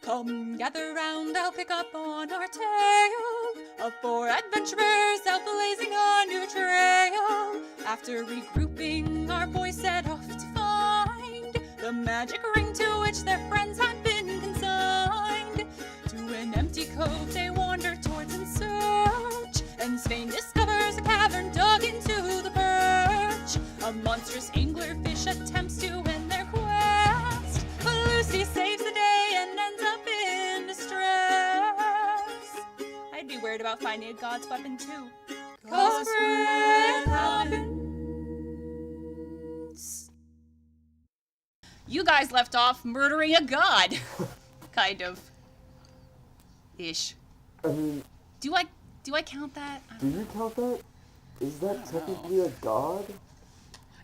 Come gather round, I'll pick up on our tale of 4 adventurers out blazing a new trail. After regrouping, our boys set off to find the magic ring to which their friends had been consigned. To an empty cove they wander towards in search, and Svein discovers a cavern dug into the perch. A monstrous anglerfish attempts to end their quest, but Lucy saves the day and ends up in distress. I'd be worried about finding a god's weapon too. 'Cause we're goblins. You guys left off murdering a god. Kind of. Ish. I mean, Do I count that? do you count that? Is that technically a god?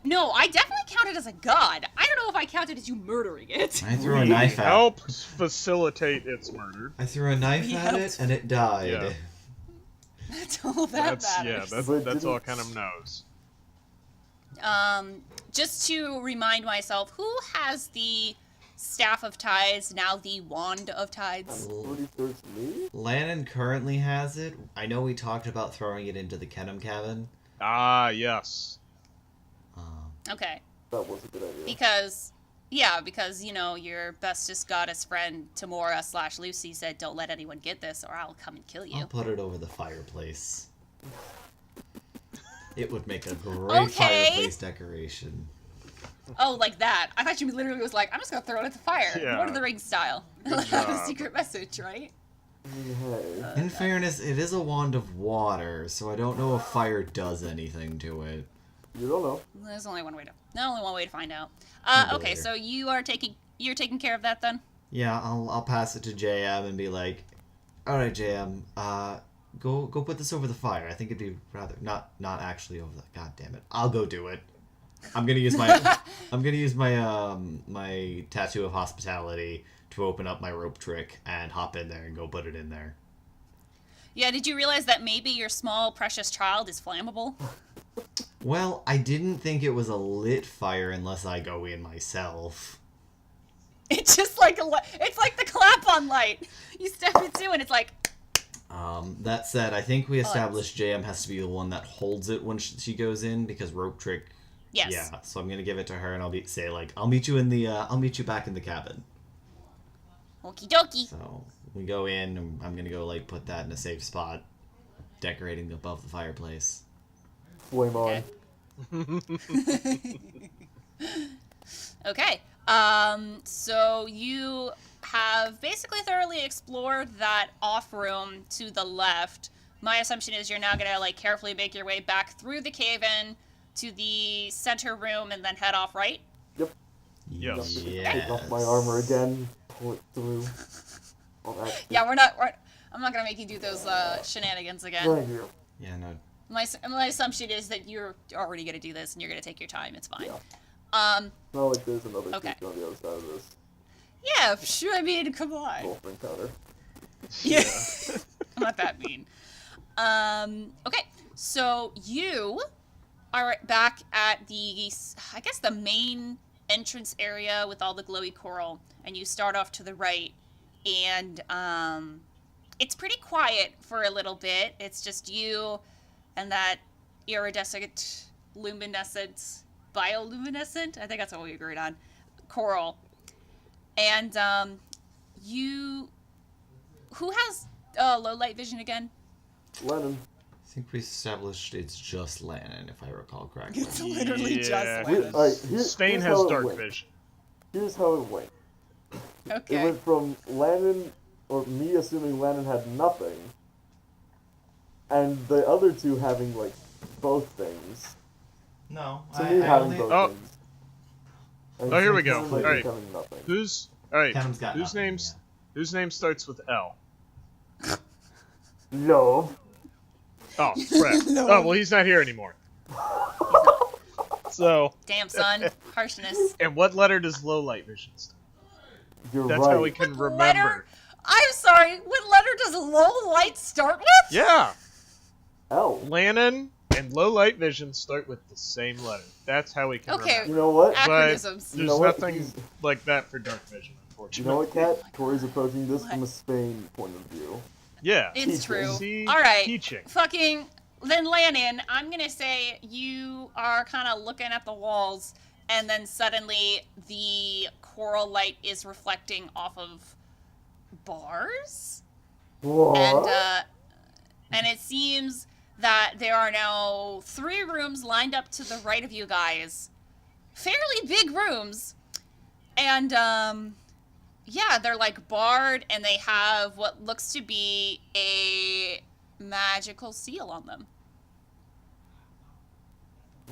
No, I definitely count it as a god. I don't know if I count it as you murdering it. I threw a knife at it. Helped facilitate its murder. I threw a knife at it, and it died. Yeah. That's all that matters. That's all Kennam knows. Just to remind myself, who has the Staff of Tides, now the Wand of Tides? Pretty sure it's me? Lannon currently has it. I know we talked about throwing it into the Kennam cabin. Ah, yes. Okay. That was a good idea. Because, you know, your bestest goddess friend, Tamora/Lucy, said, don't let anyone get this or I'll come and kill you. I'll put it over the fireplace. It would make a great fireplace decoration. Oh, like that. I thought you literally was like, I'm just going to throw it at the fire. Yeah. Lord of the Rings style. Good Have a job. secret message, right? Hey. In fairness, it is a wand of water, so I don't know if fire does anything to it. You don't know. There's only one way to find out. Maybe Okay, later. so you're taking care of that then? Yeah, I'll pass it to JM and be like, all right, JM, go put this over the fire. I think it'd be rather not actually over the. God damn it! I'll go do it. I'm gonna use my my tattoo of hospitality to open up my rope trick and hop in there and go put it in there. Yeah, did you realize that maybe your small precious child is flammable? Well, I didn't think it was a lit fire unless I go in myself. It's just like it's like the clap-on light. You step into and it's like. That said, I think we established JM has to be the one that holds it when she goes in because rope trick. Yes. Yeah, so I'm gonna give it to her and I'll meet you back in the cabin. Okie dokie. So we go in and I'm gonna go like put that in a safe spot, decorating above the fireplace. Flame on. Okay. So you have basically thoroughly explored that off room to the left. My assumption is you're now gonna like carefully make your way back through the cave-in to the center room and then head off, right? Yep. Yes. Take off my armor again. Pull it through. All that. Yeah, I'm not gonna make you do those shenanigans again. Thank you. Yeah, no. My assumption is that you're already gonna do this and you're gonna take your time. It's fine. Yeah. Um. Not like there's another Okay. creature on the other side of this. Yeah. Sure. I mean, come on. Wolf encounter. Yeah. I'm not that mean. Okay. So you are back at the, I guess, the main entrance area with all the glowy coral, and you start off to the right, and it's pretty quiet for a little bit. It's just you and that iridescent, luminescent, bioluminescent, I think that's what we agreed on, coral. And who has low light vision again? Lennon. I think we established it's just Lannon, if I recall correctly. It's literally Yeah. just Lannon. Spain here's has how it dark went. vision. Here's how it went. Okay. It went from Lannon, or me assuming Lannon had nothing, and the other two having, like, both things. No, To me, having both Oh. things. And Oh, here we to go. Lannon Alright. having nothing. Whose Kennam's got nothing, whose name starts with L? No. Oh, crap. Oh, well, he's not here anymore. So, Damn, son. Harshness. and what letter does low light vision start? You're That's right. how we can remember. Letter? I'm sorry. What letter does low light start with? Yeah, L. Lannon and low light vision start with the same letter. That's how we can Okay. You remember. know what? Acronyms. There's You know what? nothing He's- like that for dark vision, You know unfortunately. what, Kat? Cory's approaching this from a Spain point of view. Yeah. It's true. See, All right. teaching. Fucking. Then Lannon, I'm gonna say you are kind of looking at the walls, and then suddenly the coral light is reflecting off of bars, What? and it seems that there are now 3 rooms lined up to the right of you guys, fairly big rooms, and yeah, they're like barred, and they have what looks to be a magical seal on them.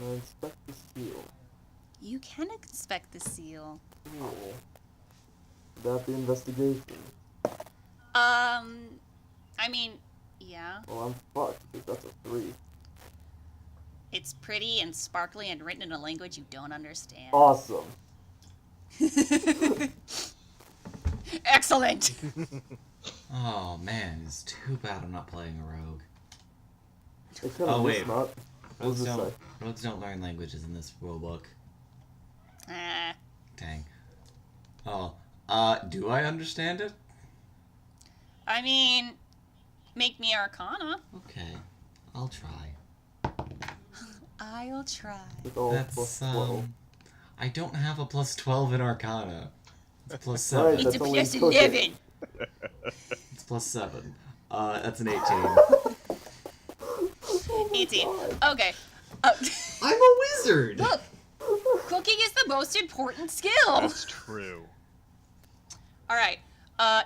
I inspect the seal. You can inspect the seal. Cool. That the investigation. I mean, yeah. Well, I'm fucked, because that's a 3. It's pretty and sparkly and written in a language you don't understand. Awesome. Excellent. Oh man, it's too bad I'm not playing a rogue. It kind Oh, of wait. not. What does it say? Rogues don't learn languages in this rulebook. Dang. Oh, do I understand it? I mean, make me Arcana. Okay, I'll try. I'll try. With all That's, plus 12. I don't have a plus 12 in Arcana. It's plus 7. Right, It's that's a only plus cooking. 11. It's plus 7. That's an 18. 18. God. Okay. I'm a wizard! Look, cooking is the most important skill. That's true. All right.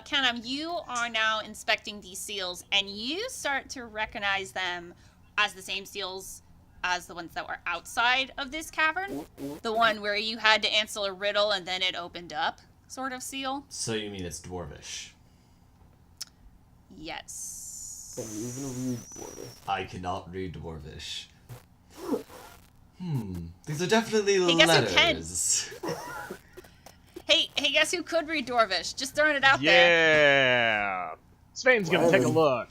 Kennam, you are now inspecting these seals, and you start to recognize them as the same seals as the ones that were outside of this cavern. The one where you had to answer a riddle and then it opened up, sort of seal. So you mean it's dwarvish? Yes. Can you even read Dwarvish? I cannot read dwarvish. These are definitely Hey, guess who can? letters. Hey, guess who could read Dwarvish? Just throwing it out there. Yeah. Svein's gonna take a look.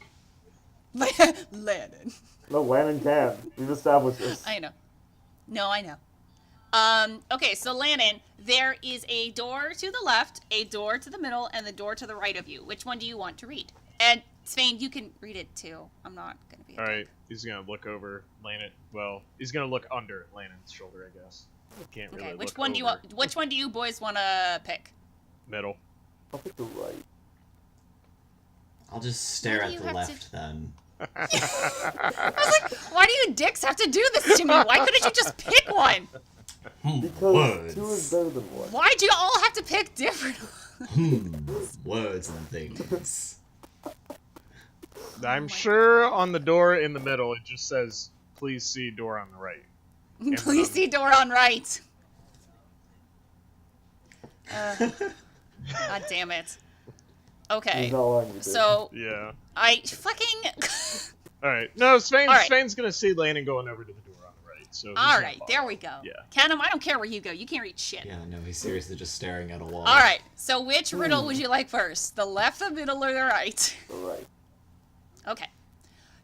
Lannon. No, Lannon can. We've established this. I know. No, I know. Okay, so Lannon, there is a door to the left, a door to the middle, and the door to the right of you. Which one do you want to read? And Svein, you can read it too. I'm not gonna be. Alright, he's gonna look over Lannon. Well, he's gonna look under Lannon's shoulder, I guess. Can't really Okay, look which one do you over. want? Which one do you boys want to pick? Middle. I'll pick the right. I'll just stare Why do at you the have left to- then. I was like, why do you dicks have to do this to me? Why couldn't you just pick one? Because Words. 2 is better than 1. Why do you all have to pick different? Words and things. I'm sure on the door in the middle it just says, please see door on the right. Please see door on right. God damn it. Okay, He's not allowing you to. so Yeah. I fucking. Alright. No, Svein, All right. Svein's gonna see Lannon going over to the door on the right. So he's All gonna right, follow. there we go. Yeah. Kennam, I don't care where you go. You can't read shit. Yeah, no, he's seriously just staring at a wall. All right, so which riddle would you like first? The left, the middle, or the right? The right. Okay.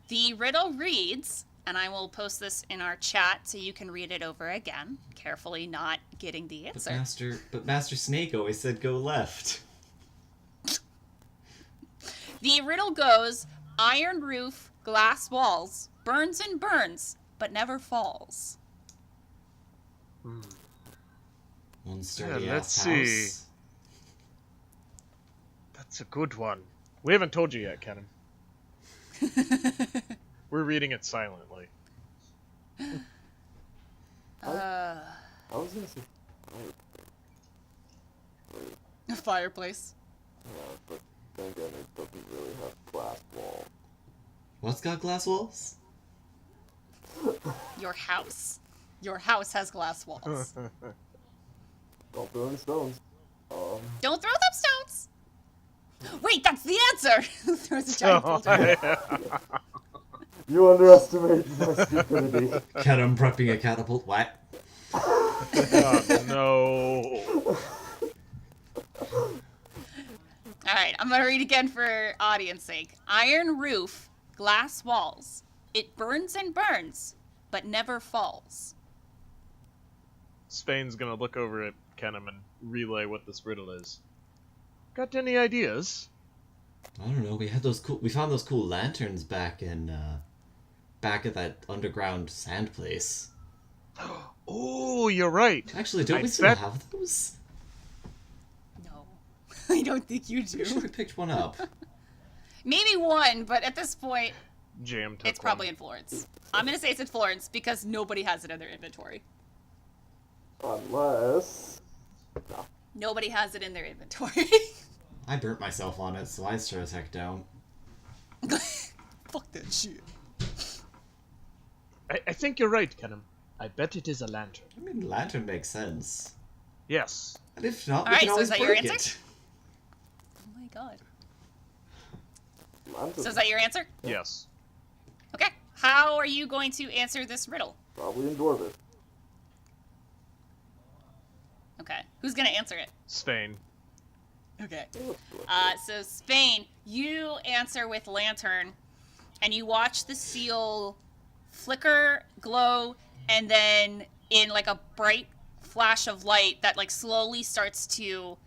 The riddle reads, and I will post this in our chat so you can read it over again, carefully not getting the But answer. Master Snake always said go left. The riddle goes, iron roof, glass walls, burns and burns, but never falls. One sturdy let's ass see. house. That's a good one. We haven't told you yet, Kennam. We're reading it silently. I was gonna say right. A fireplace. Yeah, but then again, it doesn't really have glass wall. What's got glass walls? Your house. Your house has glass walls. Don't throw any stones. Don't throw them stones! Wait, that's the answer! Throws a giant boulder. You underestimate my stupidity. Kennam prepping a catapult. What? Oh, no. Alright, I'm gonna read again for audience sake. Iron roof, glass walls. It burns and burns, but never falls. Svein's gonna look over at Kennam and relay what this riddle is. Got any ideas? I don't know. We found those cool lanterns back at that underground sand place. Oh, you're right. Actually, don't I we still bet- have those? No. I don't think you We should do. have picked one up. Maybe one, but at this point, Jam took it's probably one. in Florence. I'm gonna say it's in Florence because nobody has it in their inventory. Unless... Nobody has it in their inventory. I burnt myself on it, so I sure as heck don't. Fuck that shit. I think you're right, Kennam. I bet it is a lantern. I mean, lantern makes sense. Yes. And if not, we Alright, can so always is that your break answer? it. Oh my god. Lantern. So is that your answer? Yes. Okay. How are you going to answer this riddle? Probably in Dwarven. Okay. Who's gonna answer it? Svein. Okay. So Svein, you answer with lantern, and you watch the seal flicker, glow, and then in like a bright flash of light that like slowly starts to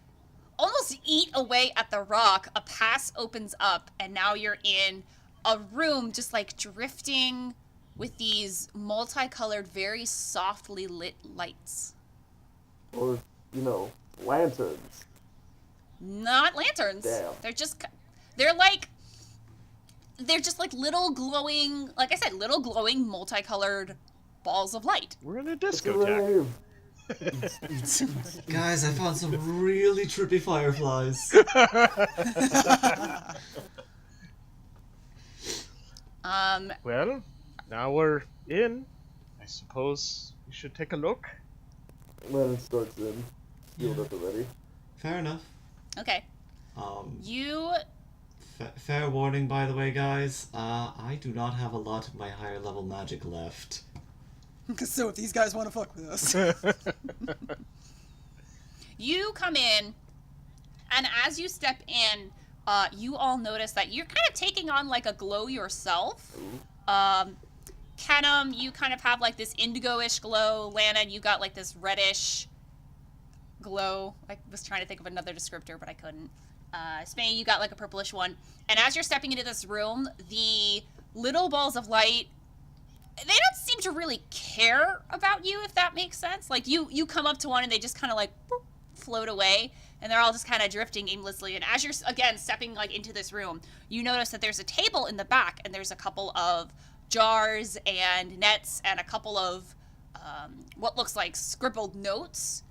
almost eat away at the rock, a pass opens up, and now you're in a room just like drifting with these multicolored, very softly lit lights. Or, lanterns. Not lanterns. Damn. They're just like little glowing, like I said, little glowing multicolored balls of light. We're in a It's a discotheque. rave. Guys, I found some really trippy fireflies. Well, now we're in. I suppose we should take a look. Lannon starts in. Sealed at the ready. Fair enough. Okay. You Fair warning, by the way, guys. I do not have a lot of my higher level magic left. So if these guys want to fuck with us. You come in, and as you step in, you all notice that you're kind of taking on like a glow yourself. Kennam, you kind of have like this indigo-ish glow. Lannon, you got like this reddish glow. I was trying to think of another descriptor, but I couldn't. Svein, you got like a purplish one. And as you're stepping into this room, the little balls of light, they don't seem to really care about you, if that makes sense. Like you come up to one and they just kind of like boop, float away, and they're all just kind of drifting aimlessly. And as you're again stepping like into this room, you notice that there's a table in the back, and there's a couple of jars and nets and a couple of what looks like scribbled notes.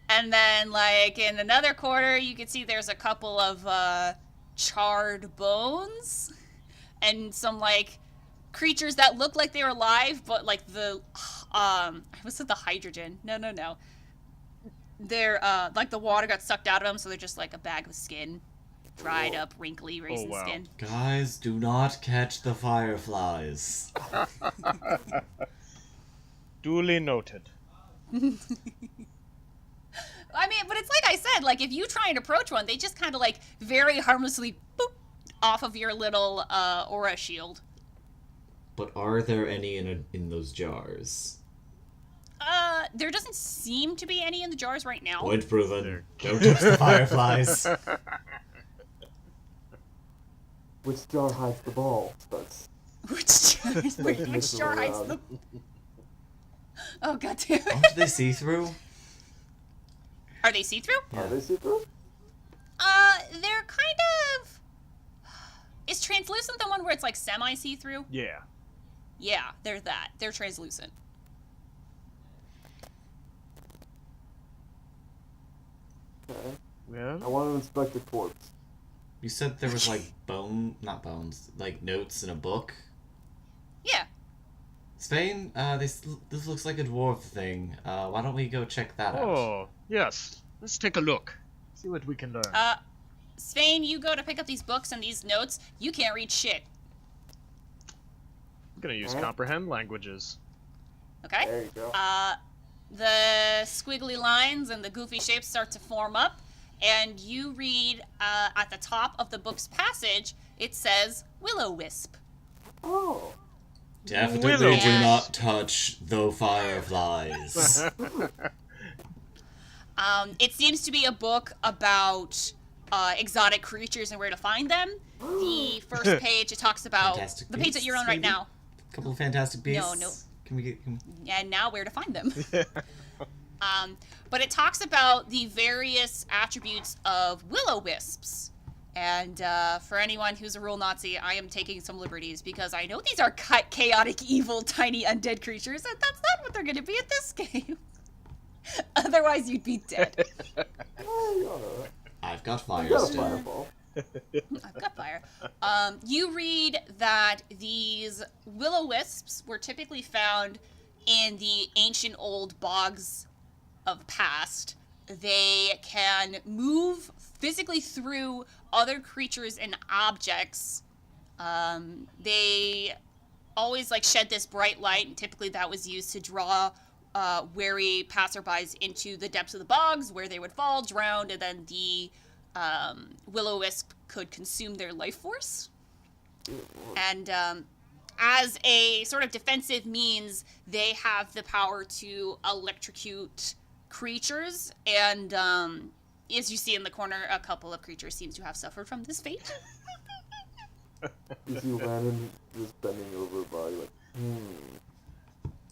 And then like in another corner, you can see there's a couple of charred bones and some like creatures that look like they were alive, but like the was it the hydrogen? No. They're like the water got sucked out of them, so they're just like a bag of skin, dried up, wrinkly raisin wow. skin. Guys, do not catch the fireflies. Duly noted. I mean, but it's like I said, like if you try and approach one, they just kind of like very harmlessly boop off of your little aura shield. But are there any in those jars? There doesn't seem to be any in the jars right now. Point proven. There. Don't touch the fireflies. Which jar hides the ball? Starts. Which jar? Which messing jar hides around. the? Oh god damn it! Aren't they see-through? Are they see-through? Are they see-through? They're kind of. Is translucent the one where it's like semi see-through? Yeah. Yeah, they're that. They're translucent. Okay. I Well, want to inspect the corpse. You said there was like not bones, like notes in a book. Yeah. Svein, this looks like a dwarf thing. Why don't we go check that out? oh, yes. Let's take a look. See what we can learn. Svein, you go to pick up these books and these notes. You can't read shit. I'm gonna use Huh? comprehend languages. Okay? There you go. The squiggly lines and the goofy shapes start to form up, and you read at the top of the book's passage, it says Will-O-Wisp. Oh. Definitely Willow. do not touch the fireflies. It seems to be a book about exotic creatures and where to find them. The first page, it talks about Fantastic the page that you're on beasts, right maybe? now. A couple of fantastic beasts. No. Can we get? And now where to find them. But it talks about the various attributes of will-o-wisps. And for anyone who's a rule Nazi, I am taking some liberties because I know these are chaotic, evil, tiny, undead creatures, and that's not what they're going to be at this game. Otherwise, you'd be dead. I've got fire You got a still. fireball. I've got fire. You read that these will-o-wisps were typically found in the ancient old bogs of past. They can move physically through other creatures and objects. They always shed this bright light, and typically that was used to draw wary passerbys into the depths of the bogs where they would fall, drown, and then the will-o-wisp could consume their life force. And as a sort of defensive means, they have the power to electrocute creatures, and as you see in the corner, a couple of creatures seem to have suffered from this fate. You see Lannon just bending over by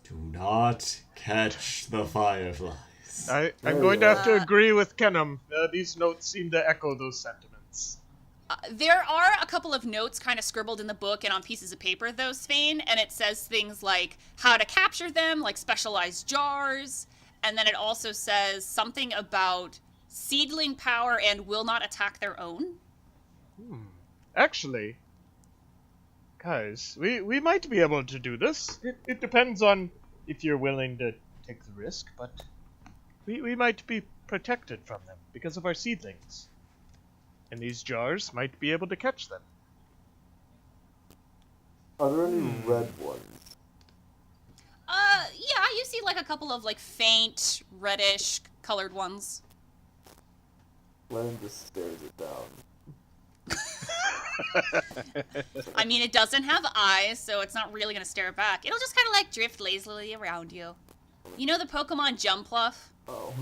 Do not catch the fireflies. I'm going to have to agree with Kennam. These notes seem to echo those sentiments. There are a couple of notes kind of scribbled in the book and on pieces of paper, though, Svein, and it says things like how to capture them, like specialized jars, and then it also says something about seedling power and will not attack their own. Actually, guys, we might be able to do this. It depends on if you're willing to take the risk, but we might be protected from them because of our seedlings. And these jars might be able to catch them. Are there any red ones? Yeah, you see a couple of faint reddish colored ones. Lannon just stares it down. I mean, it doesn't have eyes, so it's not really gonna stare back. It'll just kind of drift lazily around you. You know the Pokemon Jumpluff? Oh.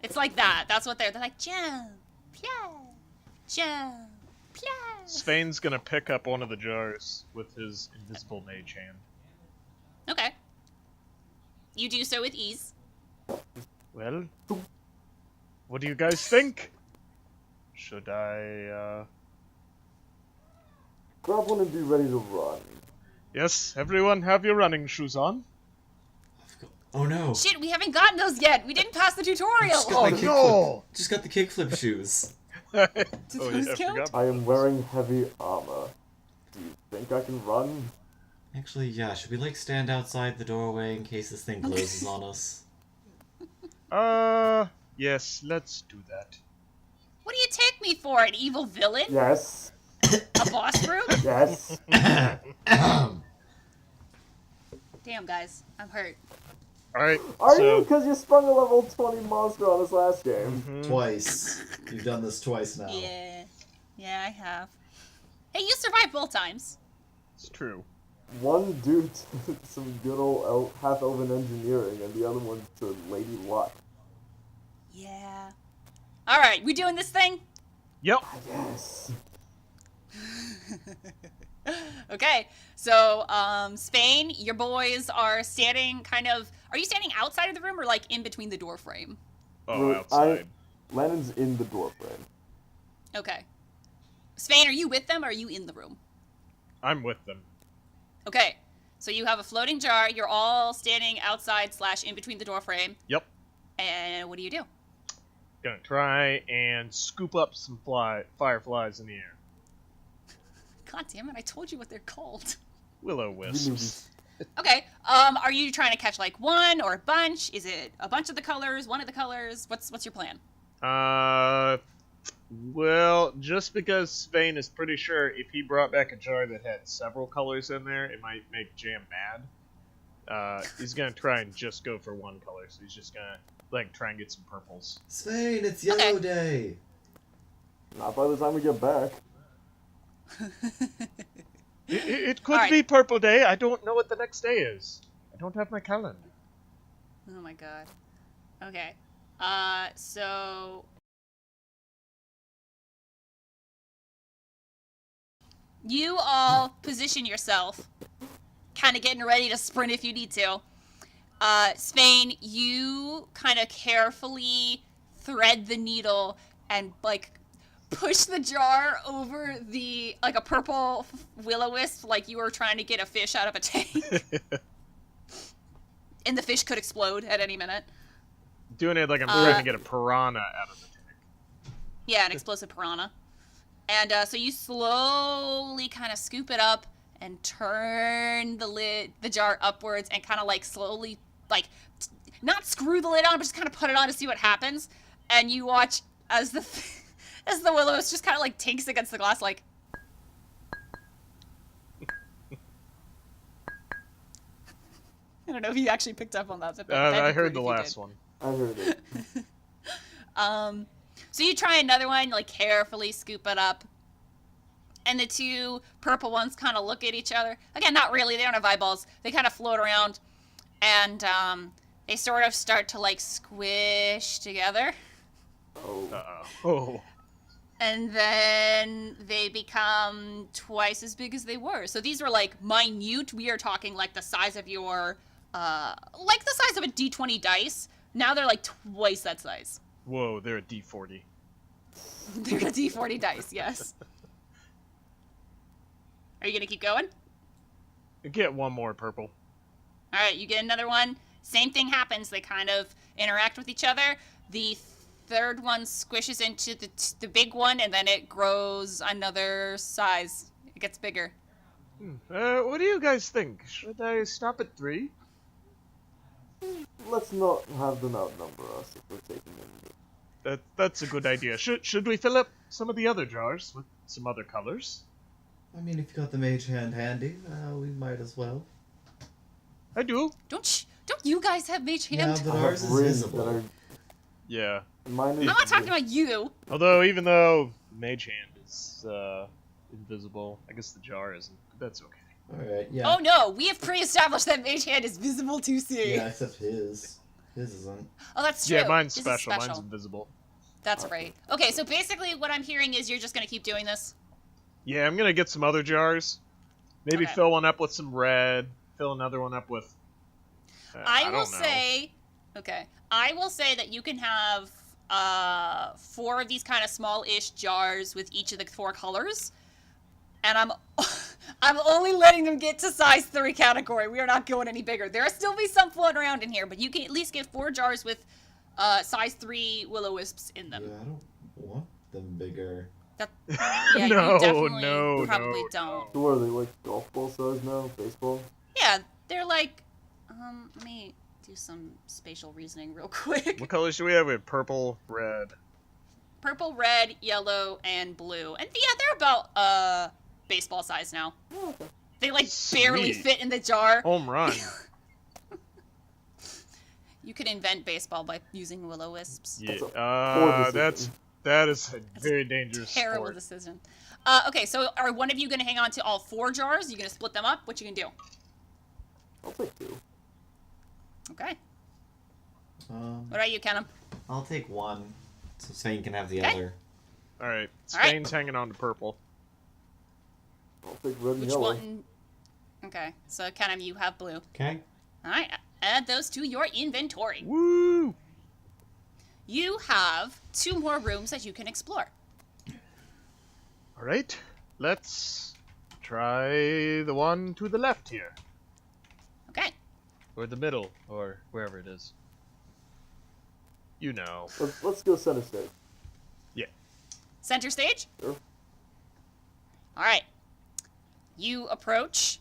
It's like that. That's what they're like, jump, play, jump, play. Svein's gonna pick up one of the jars with his invisible mage hand. Okay. You do so with ease. Well, what do you guys think? Should I, Grab one and be ready to run. Yes, everyone have your running shoes on. Oh no! Shit, we haven't gotten those yet. We didn't pass the tutorial. Just got the kickflip shoes. Do Oh, those yeah, I count? forgot. I am wearing heavy armor. Do you think I can run? Actually, yeah. Should we stand outside the doorway in case this thing closes on us? Yes, let's do that. What do you take me for, an evil villain? Yes. A boss brute? Yes. Damn, guys, I'm hurt. Alright, Are so... you? Because you sprung a level 20 monster on us last game. Twice. You've done this twice now. Yeah, I have. Hey, you survived both times. It's true. One due to some good old half-elven engineering, and the other one to Lady Luck. Yeah. All right, we doing this thing? Yep. Yes. Okay, so, Svein, your boys are standing are you standing outside of the room or, in between the door frame? Oh, outside. Lannon's in the door frame. Okay. Svein, are you with them or are you in the room? I'm with them. Okay, so you have a floating jar, you're all standing outside / in between the door frame. Yep. And what do you do? Gonna try and scoop up some fireflies in the air. God damn it, I told you what they're called. Will-o-wisps. Okay, are you trying to catch one or a bunch? Is it a bunch of the colors, one of the colors? What's your plan? Well, just because Svein is pretty sure if he brought back a jar that had several colors in there, it might make Jam mad. He's gonna try and just go for one color, so he's just gonna, try and get some purples. Svein, it's Yellow Day! Not by the time we get back. It could be Purple Day. I don't know what the next day is. I don't have my calendar. Oh my god. Okay. So you all position yourself, kind of getting ready to sprint if you need to. Svein, you kind of carefully thread the needle and, like, push the jar over the, like, a purple will-o-wisp, like you were trying to get a fish out of a tank. And the fish could explode at any minute. Doing it like I'm trying to get a piranha out of the tank. Yeah, an explosive piranha. And so you slowly kind of scoop it up and turn the jar upwards and kind of, like, slowly, like, not screw the lid on, but just kind of put it on to see what happens. And you watch as the willows just kind of, like, takes against the glass, like... I don't know if you actually picked up on that. But I heard the last one. I heard it. So you try another one, like, carefully scoop it up. And the two purple ones kind of look at each other. Again, not really. They don't have eyeballs. They kind of float around. And they sort of start to, like, squish together. Oh. Uh-oh. Oh. And then they become twice as big as they were. So these were, like, minute. We are talking, like, the size of your... like the size of a D20 dice. Now they're, like, twice that size. Whoa, they're a D40. They're a D40 dice, yes. Are you going to keep going? Get one more purple. All right, you get another one. Same thing happens. They kind of interact with each other. The third one squishes into the big one, and then it grows another size. It gets bigger. What do you guys think? Should I stop at 3? Let's not have them outnumber us if we're taking them. That's a good idea. Should we fill up some of the other jars with some other colors? I mean, if you got the mage hand handy, we might as well. I do. Don't you guys have mage hand? Yeah, but ours is visible. Yeah. Mine is I'm not talking about you. Although, even though mage hand is invisible, I guess the jar isn't. But that's okay. Alright, yeah. Oh no, we have pre-established that mage hand is visible to see. Yeah, except his. His isn't. Oh, that's true. Yeah, mine's His is special. Mine's invisible. That's right. Okay, so basically what I'm hearing is you're just going to keep doing this? Yeah, I'm gonna get some other jars. Maybe Okay. fill one up with some red. Fill another one up with... I will don't know. say... Okay. I will say that you can have 4 of these kind of small-ish jars with each of the 4 colors. And I'm only letting them get to size 3 category. We are not going any bigger. There will still be some floating around in here, but you can at least get 4 jars with size 3 will-o-wisps in them. Yeah, I don't want them bigger. Yeah, No, you definitely no, probably no. don't. So what are they, like golf ball size now? Baseball? Yeah, they're like... let me do some spatial reasoning real quick. What colors do we have? We have purple, red. Purple, red, yellow, and blue. And yeah, they're about baseball size now. Oh, okay. They like barely Sweet. fit in the jar. Home run. You could invent baseball by using will-o-wisps. Yeah. That's a poor That is a very dangerous Terrible sport. decision. Okay, so are one of you going to hang on to all 4 jars? You going to split them up? What you going to do? I'll take 2. Okay. Um, What about you, Kennam? I'll take one, so Svein can have the Okay. other. All right, All right. Spain's hanging on to purple. I'll take red and Which yellow. one? Okay, so Kennam, you have blue. Okay. All right, add those to your inventory. Woo! You have 2 more rooms that you can explore. All right, let's try the one to the left here, Okay. or the middle, or wherever it is. You know. Let's go center stage. Center stage? Sure. All right. You approach,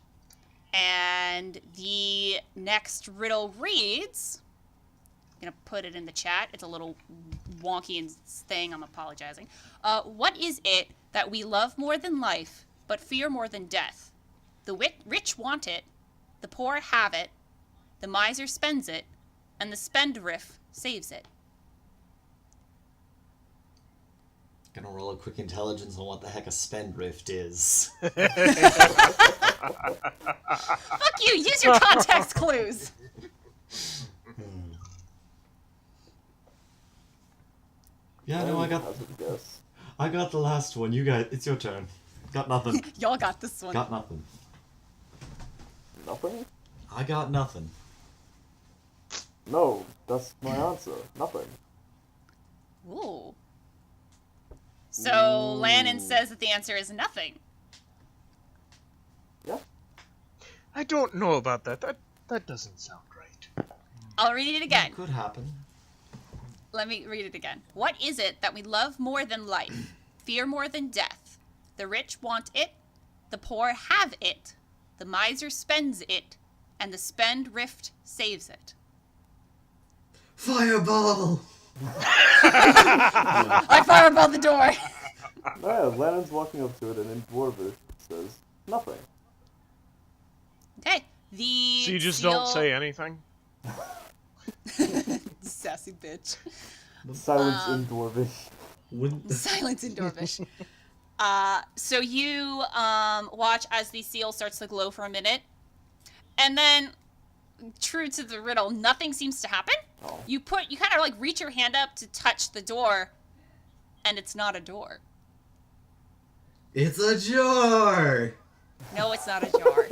and the next riddle reads... I'm going to put it in the chat. It's a little wonky and thing. I'm apologizing. What is it that we love more than life, but fear more than death? The rich want it, the poor have it, the miser spends it, and the spendthrift saves it. Gonna roll a quick intelligence on what the heck a spendthrift is. Fuck you! Use your context clues! Yeah, no, I got Hazard guess. the last one. You guys, it's your turn. Got nothing. Y'all got this one. Got nothing. Nothing? I got nothing. No, that's my answer. Nothing. Ooh. So Lannon says that the answer is nothing. Yeah. I don't know about that. That doesn't sound right. I'll read it again. Could happen. Let me read it again. What is it that we love more than life, fear more than death? The rich want it, the poor have it, the miser spends it, and the spendthrift saves it. Fireball! I fireball the door. No, yeah, Lannon's walking up to it and in Dwarvish says, nothing. Okay. The So you just seal... don't say anything? Sassy bitch. Silence in Dwarvish. Silence in Dwarvish. So you watch as the seal starts to glow for a minute, and then, true to the riddle, nothing seems to happen. Oh. You kind of like reach your hand up to touch the door, and it's not a door. It's a jar! No, it's not a jar.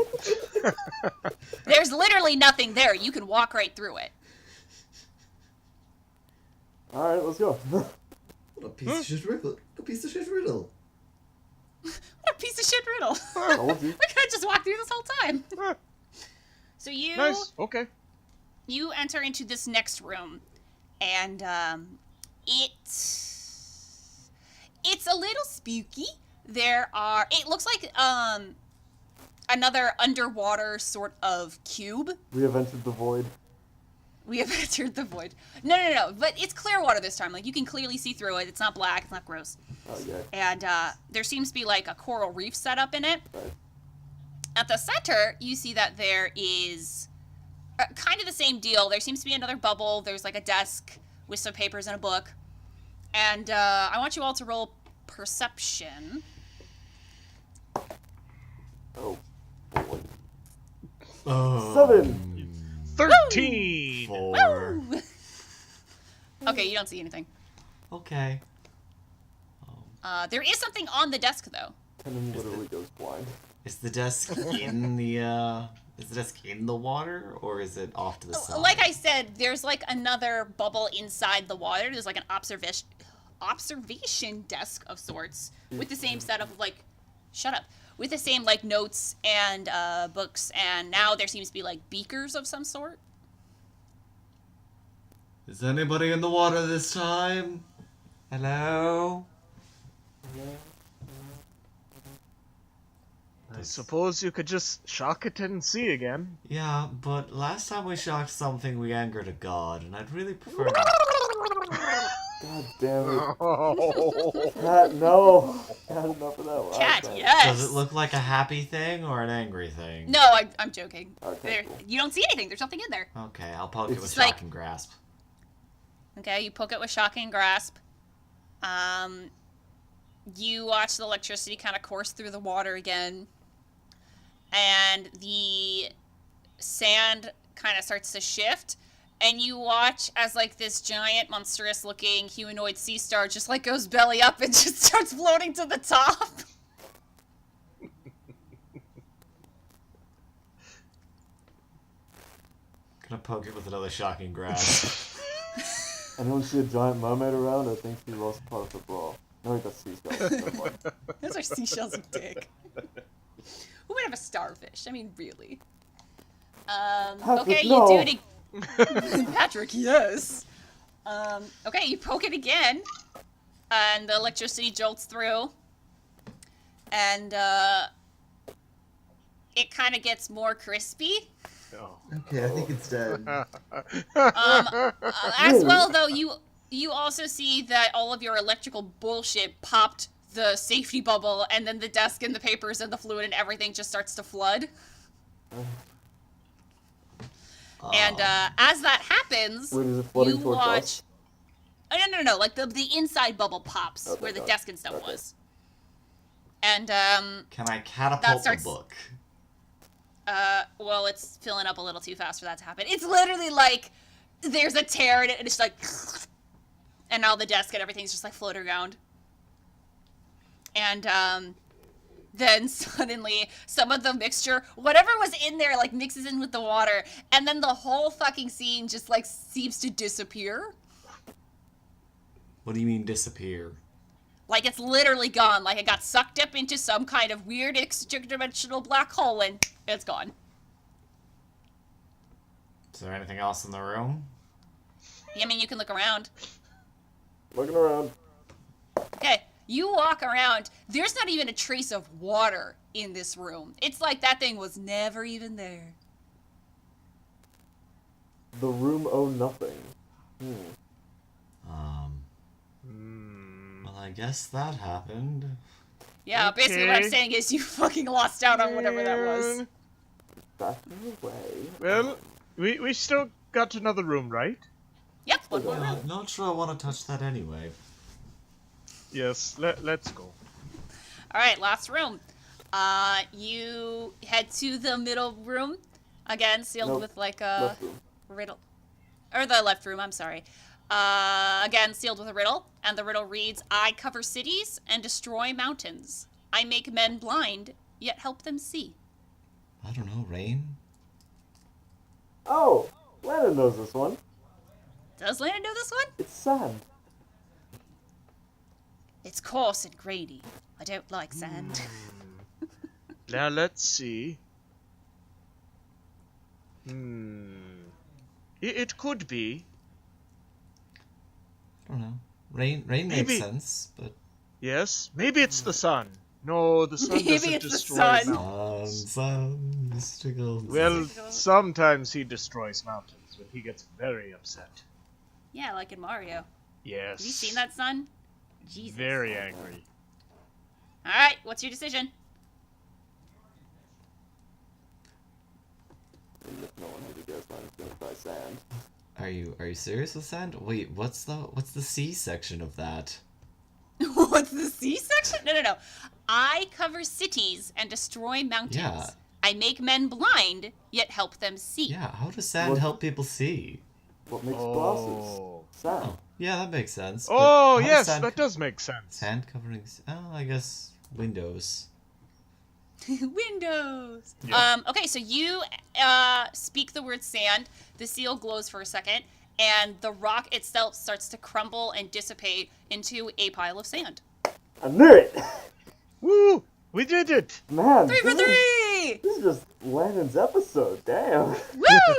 There's literally nothing there. You can walk right through it. Alright, let's go. What a piece of shit riddle. A piece of shit riddle. What a piece of shit riddle. Told you. We could have just walked through this whole time. So Nice. Okay. you enter into this next room, and it's a little spooky. It looks like another underwater sort of cube. We have entered the void. We have entered the void. No, but it's clear water this time. Like, you can clearly see through it. It's not black, it's not gross. Oh, yeah. And there seems to be like a coral reef set up in it. Right. At the center, you see that there is kind of the same deal. There seems to be another bubble. There's like a desk with some papers and a book. And I want you all to roll perception. Oh, boy. Oh. 7! 13! 4. Woo! Okay, you don't see anything. Okay. There is something on the desk, though. Kennam literally goes blind. Is the desk in the water, or is it off to the side? Like I said, there's like another bubble inside the water. There's like an observation desk of sorts with the same set of like, with the same like notes and books, and now there seems to be like beakers of some sort. Is anybody in the water this time? Hello? I suppose you could just shock it and see again. Yeah, but last time we shocked something, we angered a god, and I'd really prefer not. God damn it. Cat, no! Cat, enough of that one. Cat, Okay. yes. Does it look like a happy thing or an angry thing? No, I'm joking. Okay, cool. You don't see anything. There's nothing in there. Okay, I'll poke it with It's like- shock and grasp. Okay, you poke it with shocking grasp. You watch the electricity kind of course through the water again. And the sand kind of starts to shift. And you watch as, like, this giant, monstrous-looking humanoid sea star just, like, goes belly up and just starts floating to the top. Gonna poke it with another shocking grasp. Anyone see a giant mermaid around? I think she lost part of her bra. No, wait, that's seashells. Never mind. Those are seashells of dick. Who would have a starfish? I mean, really. Okay, you no. do it again. Patrick, yes. Okay, you poke it again, and the electricity jolts through, and it kind of gets more crispy. Oh. Okay, I think it's dead. As well, though, you also see that all of your electrical bullshit popped the safety bubble, and then the desk and the papers and the fluid and everything just starts to flood. And as that happens, Wait, is it flooding you towards watch. us? Oh, no. Like the inside bubble pops Okay, where the got it. desk and stuff Okay. was. And Can I catapult That starts- the book? well, it's filling up a little too fast for that to happen. It's literally like there's a tear in it, and it's like, and now the desk and everything's just like floating around. And then suddenly some of the mixture, whatever was in there, like mixes in with the water, and then the whole fucking scene just like seems to disappear. What do you mean disappear? Like it's literally gone. Like it got sucked up into some kind of weird interdimensional black hole and it's gone. Is there anything else in the room? I mean, you can look around. Looking around. Okay, you walk around. There's not even a trace of water in this room. It's like that thing was never even there. The room owned nothing. Well, I guess that happened. Yeah, basically what I'm saying is you fucking lost out on whatever that was. Back away. Well, we still got another room, right? Yep, one more Yeah, room. not sure I want to touch that anyway. Yes, let's go. Alright, last room. You head to the middle room. Again, sealed Nope. with like a Left room. riddle. Or the left room, I'm sorry. Again, sealed with a riddle. And the riddle reads, I cover cities and destroy mountains. I make men blind, yet help them see. I don't know, Rain? Oh! Lannon knows this one. Does Lannon know this one? It's sand. It's coarse and grainy. I don't like sand. Now let's see. It could be. I don't know. Rain Maybe. makes sense, but... Yes, maybe it's the sun. No, the sun Maybe doesn't it's the destroy sun. mountains. Some mystical... Well, sometimes he destroys mountains when he gets very upset. Yeah, like in Mario. Yes. Have you seen that sun? Jesus. Very angry. Alright, what's your decision? No one had to guess mine was gonna try sand. Are you serious with sand? Wait, what's the C section of that? What's the C section? No. I cover cities and destroy mountains. Yeah. I make men blind, yet help them see. Yeah, how does sand What- help people see? What makes Oh. glasses? Sand. Oh, yeah, that makes sense. but Oh, how does yes, sand that does make sense. Sand covering... I guess windows. Windows. Yeah. Okay, so you speak the word sand. The seal glows for a second, and the rock itself starts to crumble and dissipate into a pile of sand. I knew it! Woo! We did it! Man, 3 for 3! this is just Lannon's episode. Damn. Woo!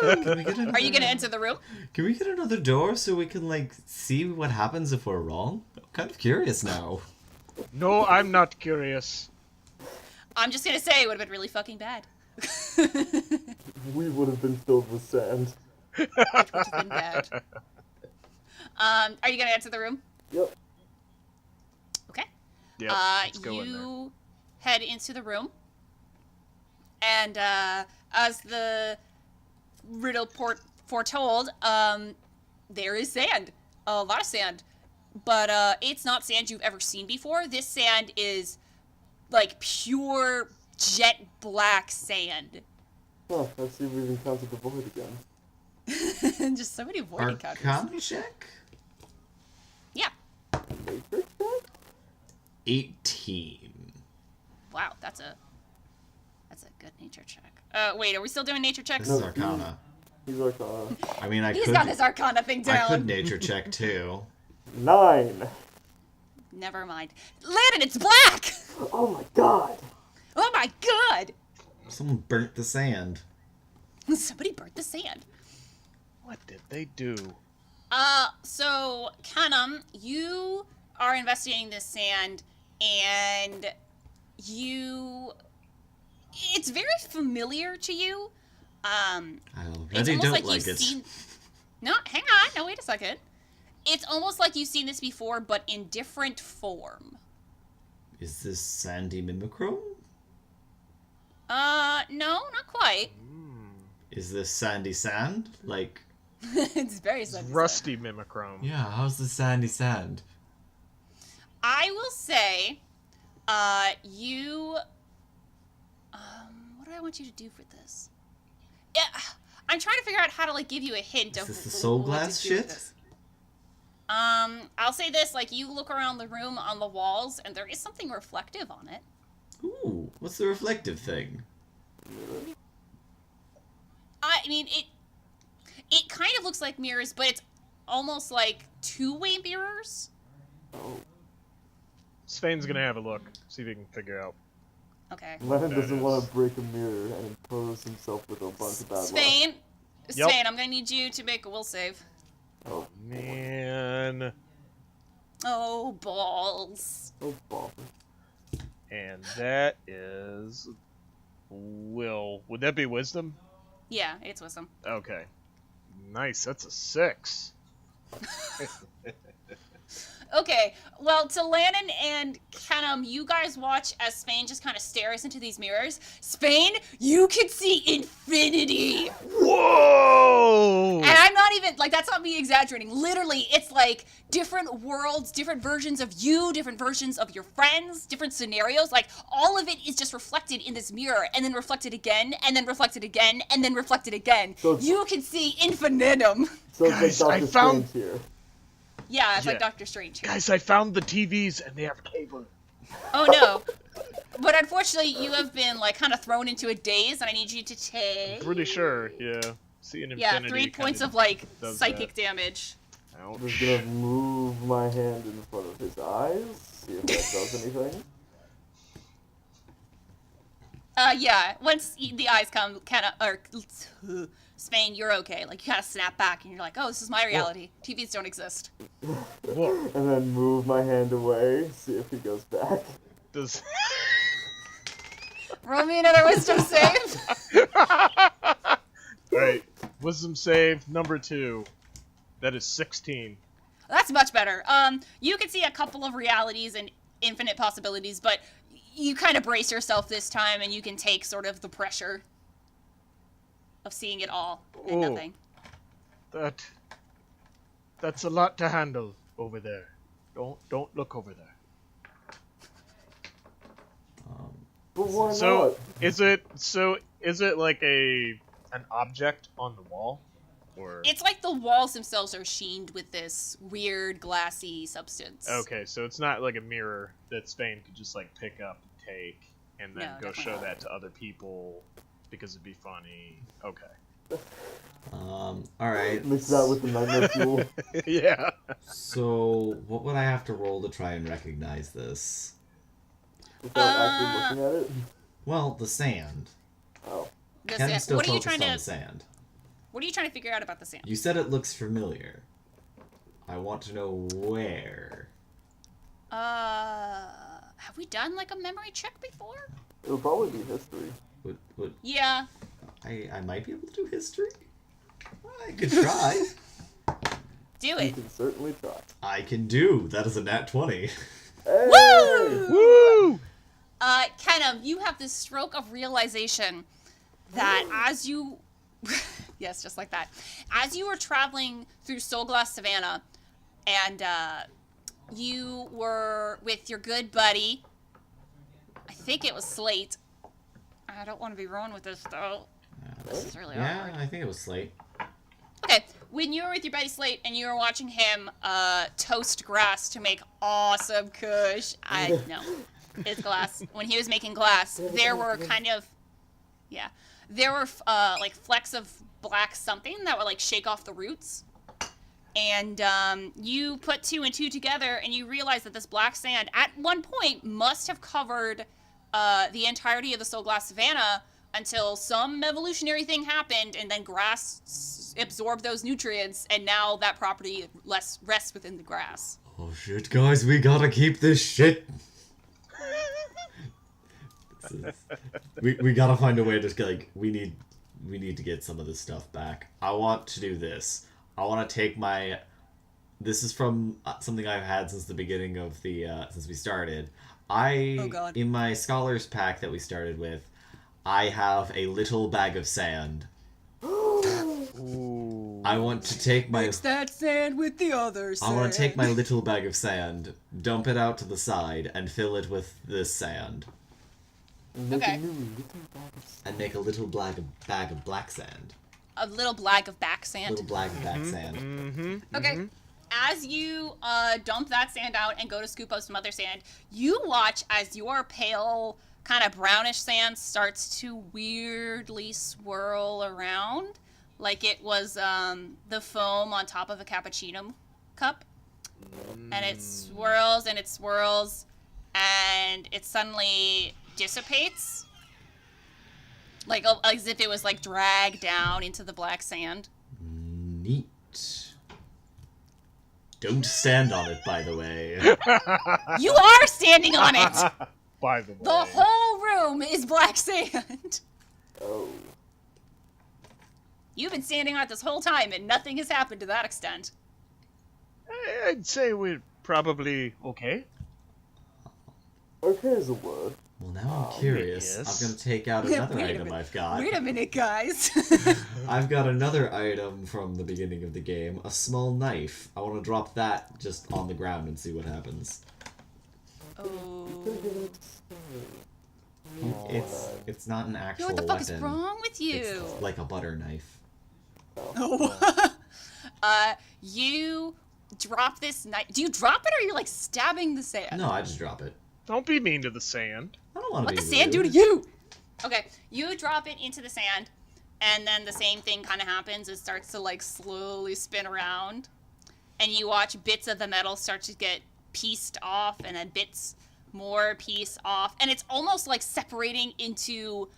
Can we get Are you gonna enter the room? Can we get another door so we can, like, see what happens if we're wrong? I'm kind of curious now. No, I'm not curious. I'm just gonna say it would have been really fucking bad. We would have been filled with sand. It would have been bad. Are you gonna enter the room? Yep. Okay. Yep, let's go in there. You head into the room, and as the riddle foretold, there is sand, a lot of sand, but it's not sand you've ever seen before. This sand is like pure jet black sand. Huh, let's see if we've encountered the void again. Just so many void encounters. Arcana check? Yeah. Matrix check? 18. Wow, that's a good nature check. Wait, are we still doing nature checks? This is Arcana. He's Arcana. I mean, He's got his Arcana thing I down. could nature check too. 9. Never mind. Lannon, it's black! Oh my god! Oh my god! Someone burnt the sand. Somebody burnt the sand. What did they do? So, Kennam, you are investigating this sand, and it's very familiar to you. I It's already almost don't like like you've it. seen... No, hang on. No, wait a second. It's almost like you've seen this before, but in different form. Is this Sandy Mimicrome? No, not quite. Is this Sandy Sand? Like, It's very It's sudden. rusty mimicrome. yeah, how's the Sandy Sand? I will say, what do I want you to do for this? Yeah, I'm trying to figure out how to, like, give you a hint Is of this the what soul to glass do with shit? this. I'll say this, like, you look around the room on the walls, and there is something reflective on it. Ooh. What's the reflective thing? I mean, it kind of looks like mirrors, but it's almost like two-way mirrors. Oh. Svein's gonna have a look, see if he can figure out. Okay. Lennon That doesn't is- want to break a mirror and impose himself with a bunch of bad luck. Svein, Yep. Svein, I'm gonna need you to make a will save. Oh, Man. Oh, balls. oh, bother. And that is will. Would that be wisdom? Yeah, it's wisdom. Okay. Nice. That's a 6. Okay, well, to Lannon and Kennam, you guys watch as Svein just kind of stares into these mirrors. Svein, you can see infinity! Whoa! And I'm not even, like, that's not me exaggerating. Literally, it's like different worlds, different versions of you, different versions of your friends, different scenarios. Like, all of it is just reflected in this mirror, and then reflected again, and then reflected again, and then reflected again. So it's- You can see infinitum. So Guys, it's like I Dr. found- Strange here. Yeah, it's like Yeah. Doctor Strange. Guys, I found the TVs and they have cable. Oh no. But unfortunately, you have been, like, kind of thrown into a daze, and I need you to take... Pretty sure, yeah. See an Yeah, infinity. 3 points kinda of, like, does psychic that. damage. I'm just Ouch. gonna move my hand in front of his eyes, see if that does anything. Yeah, once the eyes come, Spain, you're okay. Like, you kind of snap back, and you're like, oh, this is my reality. TVs don't exist. Whoa. And then move my hand away, see if he goes back. Does. Roll me another wisdom save. Alright. Wisdom save number 2. That is 16. That's much better. You can see a couple of realities and infinite possibilities, but you kind of brace yourself this time, and you can take sort of the pressure of seeing it all and Ooh. nothing. That's a lot to handle over there. Don't look over there. But why So not? is it like an object on the wall? Or It's like the walls themselves are sheened with this weird glassy substance. okay, so it's not like a mirror that Spain could just like pick up and take and then No, go definitely show not. that to other people because it'd be funny. Okay. All right. Mix that with the nightmare fuel. Yeah. So, what would I have to roll to try and recognize this? Without actually looking at it. Well, the sand. Oh. The Ken's sand. still What are you focused trying on to? the sand. What are you trying to figure out about the sand? You said it looks familiar. I want to know where. Have we done like a memory check before? It'll probably be history. Would Yeah. I might be able to do history? I could try. Do You it. can certainly try. I can do. That is a nat 20. Hey! Woo! Woo! Kennam, you have this stroke of realization that as you, yes, just like that, as you were traveling through Soulglass Savannah, and you were with your good buddy, I think it was Slate. I don't want to be wrong with this though. This is really Yeah, awkward. I think it was Slate. Okay, when you were with your buddy Slate and you were watching him toast grass to make awesome kush, it's glass. When he was making glass, there were there were like flecks of black something that would like shake off the roots. And you put 2 and 2 together and you realize that this black sand at one point must have covered the entirety of the Soulglass Savannah until some evolutionary thing happened and then grass absorbed those nutrients and now that property rests within the grass. Oh shit, guys, we gotta keep this shit. We gotta find a way to like we need to get some of this stuff back. I want to do this. I want to take my. This is from something I've had since the beginning of the since we started. Oh, God. In my scholars pack that we started with, I have a little bag of sand. Ooh. I want to take my. Mix that sand with the other sand. I want to take my little bag of sand, dump it out to the side, and fill it with this sand, Make Okay. a new little bag of and make a little bag of black sand. A little blag of back sand. Little bag of black sand. Mm-hmm. Okay. as you dump that sand out and go to scoop up some other sand, you watch as your pale, kind of brownish sand starts to weirdly swirl around, like it was the foam on top of a cappuccino cup. And it swirls and it swirls, and it suddenly dissipates, like as if it was like dragged down into the black sand. Neat. Don't stand on it, by the way. You are standing on it. By the way. The whole room is black sand. Oh. You've been standing on it this whole time, and nothing has happened to that extent. I'd say we're probably okay. Okay is a word. Well, now I'm curious. yes. I'm gonna take out another Wait a item minute. I've got. Wait a minute, guys. I've got another item from the beginning of the game, a small knife. I want to drop that just on the ground and see what happens. Oh. It's not an actual Yo, what the fuck weapon. is wrong with you? It's like a butter knife. Oh. You drop this knife. Do you drop it, or are you like stabbing the sand? No, I just drop it. Don't be mean to the sand. I don't want to What be the sand do rude. to you? Okay, you drop it into the sand, and then the same thing kind of happens. It starts to like slowly spin around, and you watch bits of the metal start to get pieced off, and then bits more piece off, and it's almost like separating into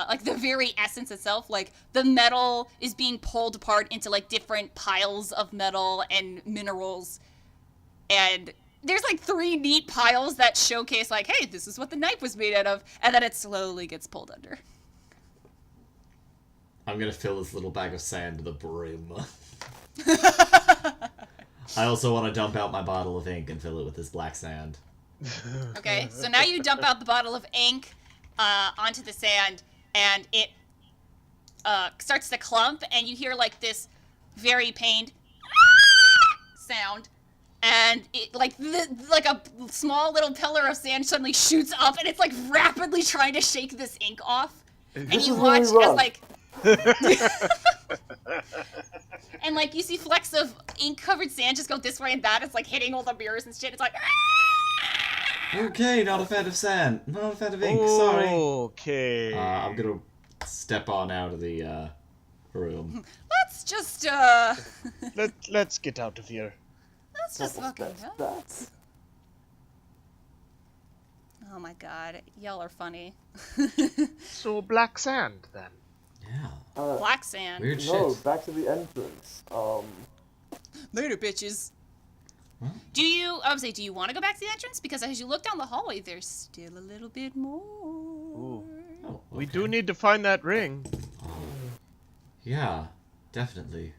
like the very essence itself. Like the metal is being pulled apart into like different piles of metal and minerals, and there's like 3 neat piles that showcase like, hey, this is what the knife was made out of, and then it slowly gets pulled under. I'm gonna fill this little bag of sand to the brim. I also want to dump out my bottle of ink and fill it with this black sand. Okay, so now you dump out the bottle of ink onto the sand, and it starts to clump, and you hear like this very pained sound, and it like a small little pillar of sand suddenly shoots up, and it's like rapidly trying to shake this ink off, and This you is watch really as rough. like. And like you see flecks of ink covered sand just go this way and that. It's like hitting all the mirrors and shit. It's like Okay, not a fan of sand. Not a fan of ink, sorry. Okay. I'm gonna step on out of the room. let's just Let's get out of here. let's just fucking go. That's Oh my god, y'all are funny. So black sand then. Yeah. Black sand. Weird no, shit. back to the entrance. Later, bitches. Huh? Do you want to go back to the entrance? Because as you look down the hallway, there's still a little bit more. Ooh. Oh, We okay. do need to find that ring. Yeah, definitely.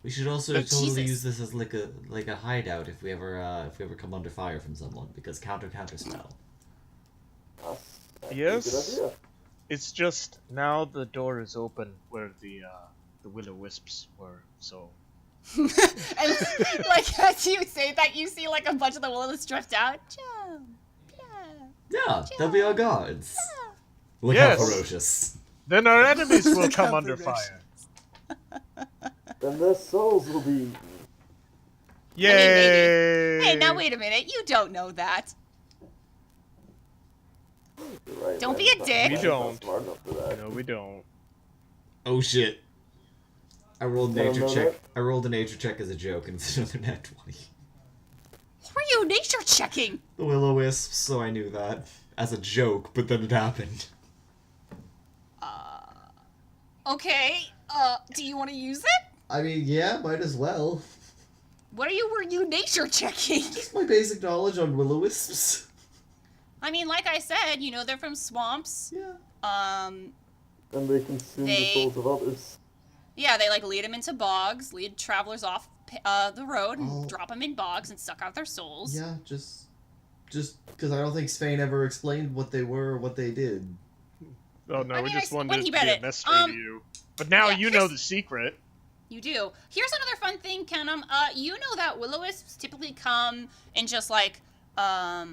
We should also But totally Jesus. use this as like a hideout if we ever come under fire from someone, because counter spell. That's Yes. a good idea. It's just now the door is open where the will-o-wisps were. So And like as you say that, you see like a bunch of the willows drift out. Jump, yeah. Yeah, they'll be our guards. Look Yes. how ferocious. then our enemies will Look come how under ferocious. fire. Then their souls will be. Yay! Hey, now wait a minute. You don't know that. You're right, Don't man. be a Not- dick. We not don't. Smart enough for that. No, we don't. Oh shit. I rolled You don't nature know check. that? I rolled a nature check as a joke, and it's another nat 20. What were you nature checking? The will-o-wisps, so I knew that as a joke, but then it happened. Okay. Do you want to use it? I mean, yeah, might as well. Were you nature checking? Just my basic knowledge on will-o-wisps. I mean, like I said, you know, they're from swamps. Yeah. And they consume They- the souls of others. Yeah, they like lead them into bogs, lead travelers off the road, and Oh. drop them in bogs and suck out their souls. Yeah, just because I don't think Svein ever explained what they were or what they did. Oh no, I we mean, just when wanted it he to read be a it, mystery to you. But now yeah, you know here's- the secret. You do. Here's another fun thing, Kennam. You know that will-o-wisps typically come in just like a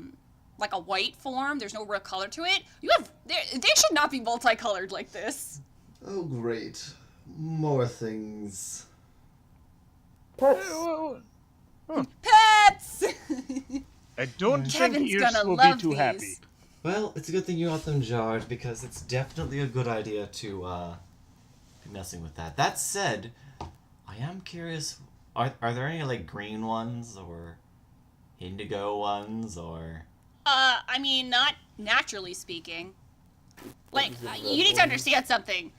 white form. There's no real color to it. They should not be multicolored like this. Oh, great. More things. Pets! Pets! I don't think Kevin's Ears gonna will love be too these. happy. Well, it's a good thing you got them jarred, because it's definitely a good idea to be messing with that. That said, I am curious, are there any, like, green ones, or indigo ones, or... I mean, not naturally speaking. Like, you need to understand something.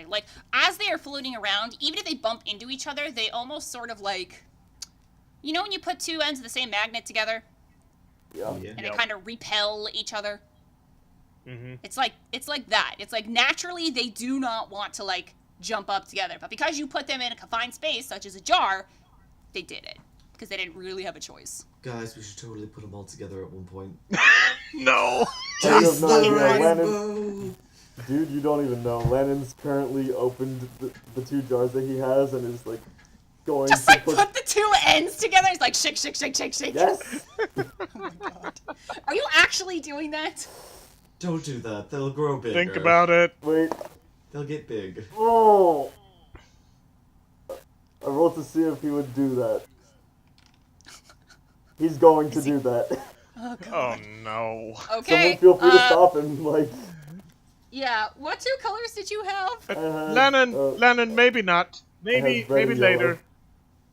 Like, as they are floating around, even if they bump into each other, they almost sort of like... You know when you put two ends of the same magnet together? Yeah. And they kind of repel each other? Mm-hmm. It's like that. It's like, naturally, they do not want to, like, jump up together. But because you put them in a confined space, such as a jar, they did it. Because they didn't really have a choice. Guys, we should totally put them all together at one point. No! You have no idea, rainbow! Lannon. Dude, you don't even know. Lannon's currently opened the two jars that he has and is, like, going Just, to like, put the two ends together. It's like, shake, shake, shake, shake, shake. Yes! Oh my god. Are you actually doing that? Don't do that. They'll grow bigger. Think about it. Wait. They'll get big. Oh! I rolled to see if he would do that. He's going to do that. Oh god. Oh no. Okay. Someone feel free to stop him, like... Yeah, what two colors did you have? I had, Lannon, maybe not. Maybe red and yellow. later.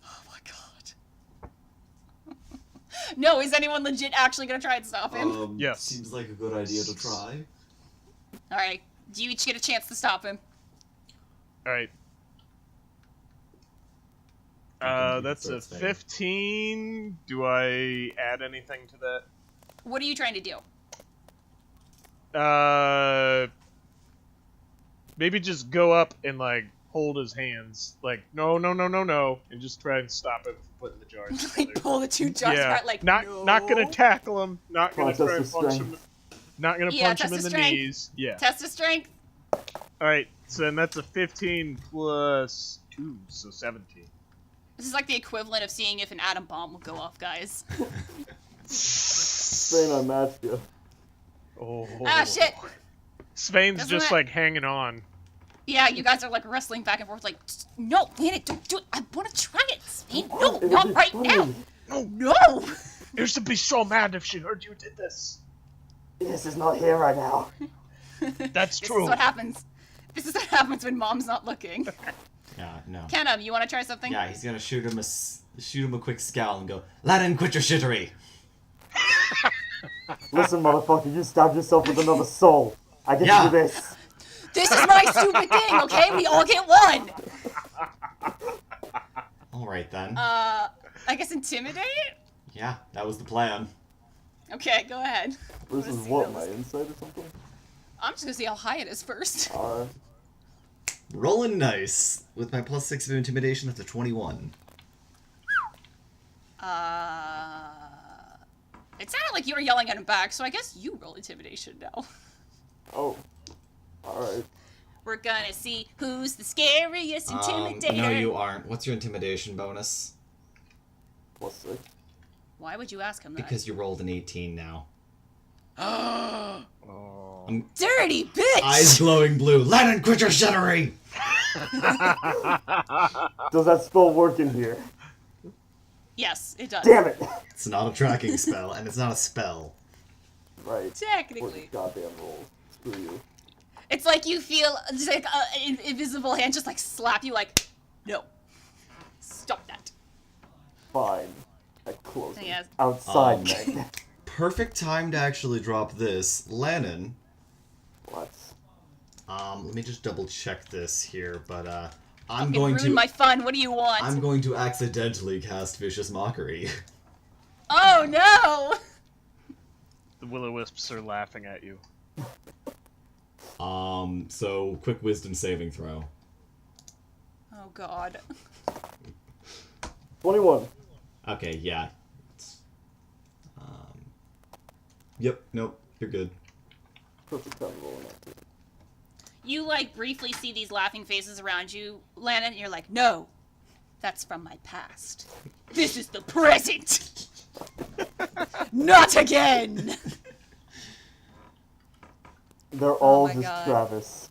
Oh my god. No, is anyone legit actually gonna try and stop him? Yes. Seems like a good idea to try. Alright, do you each get a chance to stop him? Alright. That's a 15. Do I add anything to that? What are you trying to do? Maybe just go up and, like, hold his hands. Like, no, and just try and stop him from putting the jars Like, together. pull the two jars apart, like, not gonna tackle him. Not gonna Process try and of punch him. strength. Not gonna Yeah, punch him test in his the strength. knees. Yeah. Test of strength. Alright, so then that's a 15 plus 2, so 17. This is like the equivalent of seeing if an atom bomb will go off, guys. Svein, I matched you. Oh. Ah, shit! Svain's Doesn't just, it- like, hanging on. Yeah, you guys are like wrestling back and forth, like, no, Lannon, don't do it. I want to try it, Svein. No, It'll not be right funny. now. No! No. Used to be so mad if she heard you did this. This is not here right now. That's This true. is what happens. This is what happens when mom's not looking. Yeah, no. Kennam, you want to try something? Yeah, he's gonna shoot him a quick scowl and go, Lannon, quit your shittery! Listen, motherfucker, you stabbed yourself with another soul. I get Yeah. to do this. This is my stupid thing, okay? We all get one. Alright then. I guess intimidate? Yeah, that was the plan. Okay, go ahead. This is what, my insight or something? I'm just gonna see how high it is first. Alright. Rolling nice. With my +6 of intimidation, that's a 21. It sounded like you were yelling at him back, so I guess you roll intimidation now. Oh. Alright. We're gonna see who's the scariest intimidator. No, you aren't. What's your intimidation bonus? +6. Why would you ask him that? Because you rolled an 18 now. Oh. Dirty bitch! Eyes glowing blue. Lannon, quit your shittery! Does that spell work in here? Yes, it does. Damn it! It's not a tracking spell, and it's not a spell. Right. What Technically. goddamn roll. Screw you. It's like you feel just like an invisible hand just like slap you like, no. Stop that. Fine. I close it. Yes. Outside, Meg. Perfect time to actually drop this. Lannon, What? let me just double check this here, but I'm Fucking going ruin to my fun. What do you want? I'm going to accidentally cast Vicious Mockery. Oh no! The will-o-wisps are laughing at you. So quick wisdom saving throw. Oh god. 21. Okay, yeah. Yep, nope, you're good. Perfect time to roll an You like briefly see these laughing faces around you, Lannon, and you're like, no, that's from my past. This is the present! Not again! They're all my just God. Travis.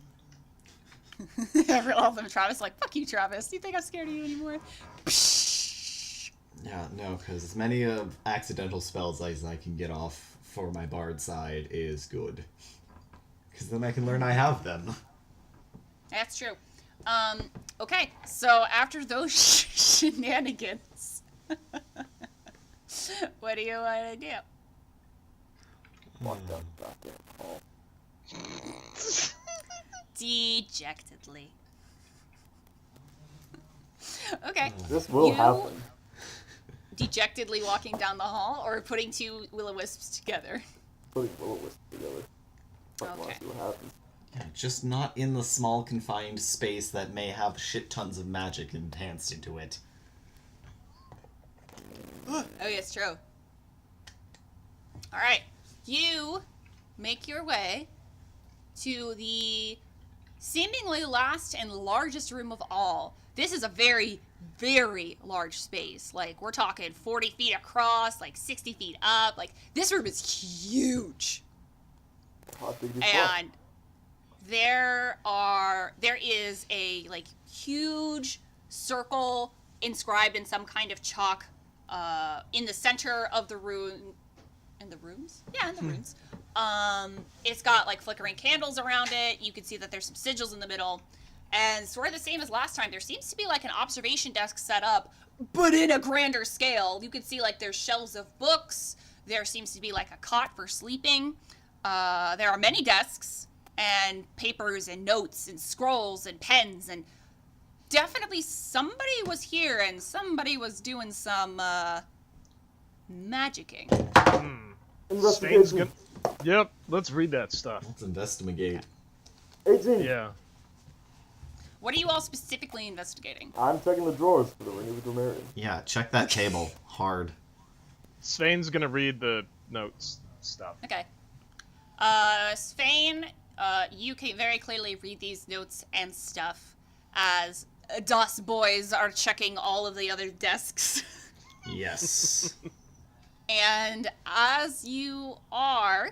All of them, Travis, like, fuck you, Travis. Do you think I'm scared of you anymore? Psh. Yeah, no, because as many of accidental spells as I can get off for my bard side is good. Because then I can learn I have them. That's true. Okay, so after those shenanigans, what do you want to do? Walk down the goddamn hall. Dejectedly. Okay. This will happen. Dejectedly walking down the hall, or putting two will-o-wisps together? Putting will-o-wisp together. I want Okay. to see what happens. Yeah, just not in the small confined space that may have shit tons of magic enhanced into it. Oh, yeah, it's true. Alright. You make your way to the seemingly last and largest room of all. This is a very, very large space. Like, we're talking 40 feet across, like 60 feet up. Like, this room is huge. Hot diggity fuck. And there is a like huge circle inscribed in some kind of chalk in the center of the room. In the rooms? Yeah, in the rooms. It's got like flickering candles around it. You can see that there's some sigils in the middle. And sort of the same as last time, there seems to be like an observation desk set up, but in a grander scale. You can see like there's shelves of books. There seems to be like a cot for sleeping. There are many desks and papers and notes and scrolls and pens, and definitely somebody was here and somebody was doing some magicking. Svein's Investigation. Yep, let's read that stuff. Let's investigate. 18. Yeah. What are you all specifically investigating? I'm checking the drawers for the Ring of the Grammarian. Yeah, check that table. Hard. Svein's gonna read the notes stuff. Okay. Svein, you can very clearly read these notes and stuff as DOS boys are checking all of the other desks. Yes. And as you are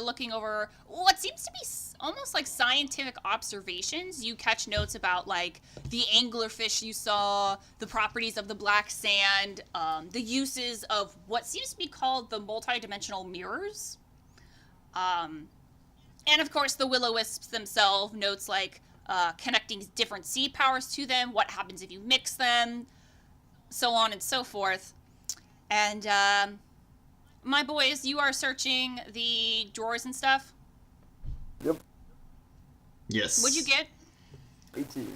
looking over what seems to be almost like scientific observations. You catch notes about like the anglerfish you saw, the properties of the black sand, the uses of what seems to be called the multidimensional mirrors. And of course the will-o-wisps themselves, notes like connecting different seed powers to them, what happens if you mix them, so on and so forth. And my boys, you are searching the drawers and stuff. Yep. Yes. What'd you get? 18.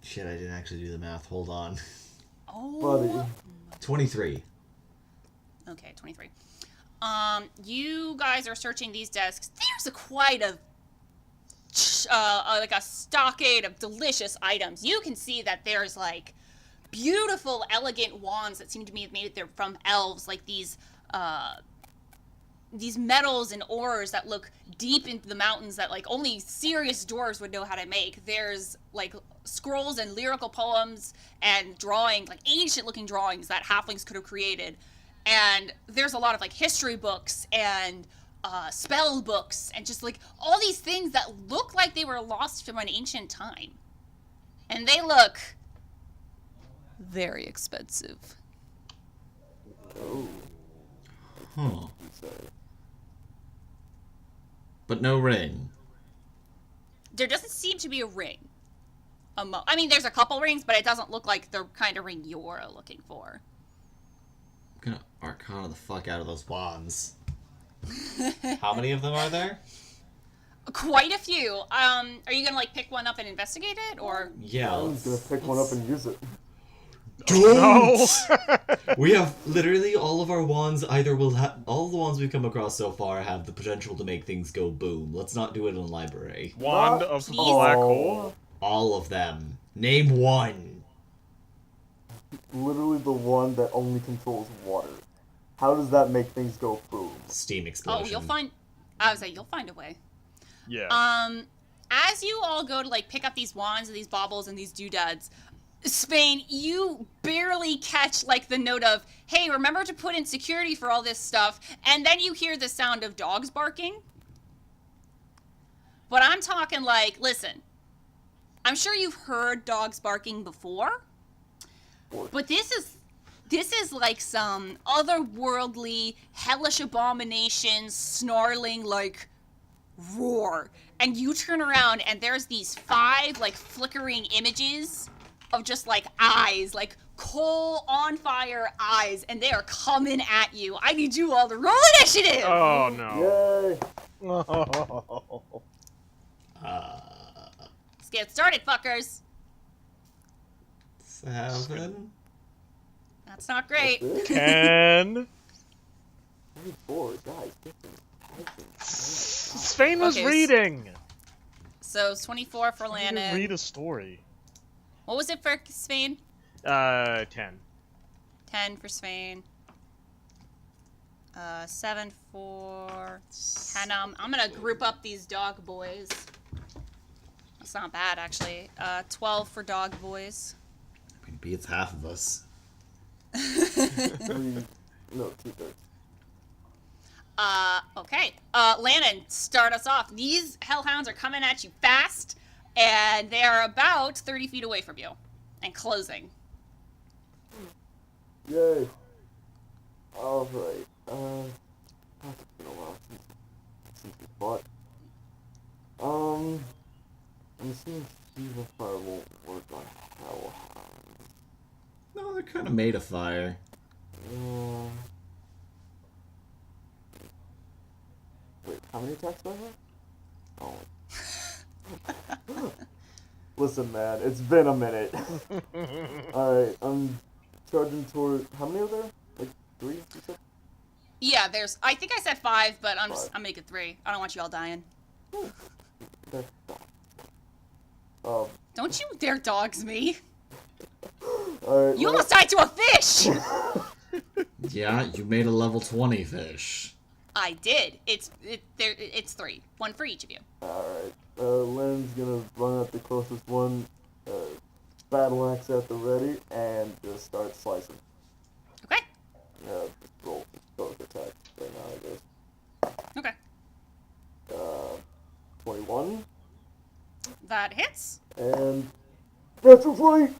Shit, I didn't actually do the math. Hold on. Oh. Buddy. 23. Okay, 23. You guys are searching these desks. There's quite a like a stockade of delicious items. You can see that there's like beautiful, elegant wands that seem to be made there from elves, like these metals and ores that look deep into the mountains that like only serious dwarves would know how to make. There's like scrolls and lyrical poems and drawing, like ancient looking drawings that halflings could have created. And there's a lot of like history books and spell books and just like all these things that look like they were lost from an ancient time. And they look very expensive. Oh. Huh. You say. But no ring. There doesn't seem to be a ring. I mean, there's a couple rings, but it doesn't look like the kind of ring you're looking for. I'm gonna arcana the fuck out of those wands. How many of them are there? Quite a few. Are you gonna like pick one up and investigate it, or? Yeah. I'm gonna pick one up and use it. No! We have literally all of our wands either will have all the ones we've come across so far have the potential to make things go boom. Let's not do it in a library. Wand Not of please. black all. hole. All of them. Name one. Literally the one that only controls water. How does that make things go boom? Steam Oh, explosion. you'll find. I was like, you'll find a way. Yeah. As you all go to like pick up these wands and these baubles and these doodads, Svein, you barely catch like the note of, hey, remember to put in security for all this stuff, and then you hear the sound of dogs barking. But I'm talking like, listen, I'm sure you've heard dogs barking before, But this is like some otherworldly, hellish abomination snarling like roar. And you turn around and there's these 5 like flickering images of just like eyes, like coal on fire eyes, and they are coming at you. I need you all to roll initiative. Oh no. Yay! Let's get started, fuckers. 7. That's not great. That's it? 10. 24, guys. Svein was Okay, reading. So it's 24 for Read Lannon. a story. What was it for Svein? 10. 10 for Svein. 7 for Kennam. I'm gonna group up these dog boys. That's not bad, actually. 12 for dog boys. I mean, beats half of us. 2/3. Okay. Lannon, start us off. These hellhounds are coming at you fast, and they are about 30 feet away from you, and closing. Yay. Alright. It's been a while since we fought. I'm assuming Fever Fire won't work on Hellhounds. No, they're kind of made of fire. Wait, how many attacks do I have? Oh. Listen, man, it's been a minute. Alright, I'm charging toward. How many are there? Like 3? You said? Yeah, there's. I think I said 5, but I'm 5. making 3. I don't want you all dying. That's Don't you dare dogs me. Alright. You almost died to a fish. Yeah, you made a level 20 fish. I did. It's 3. 1 for each of you. Alright. Lennon's gonna run at the closest one, battle axe at the ready, and just start slicing. Okay. Just roll both attacks right now, I guess. Okay. 21. That hits. And natural 20!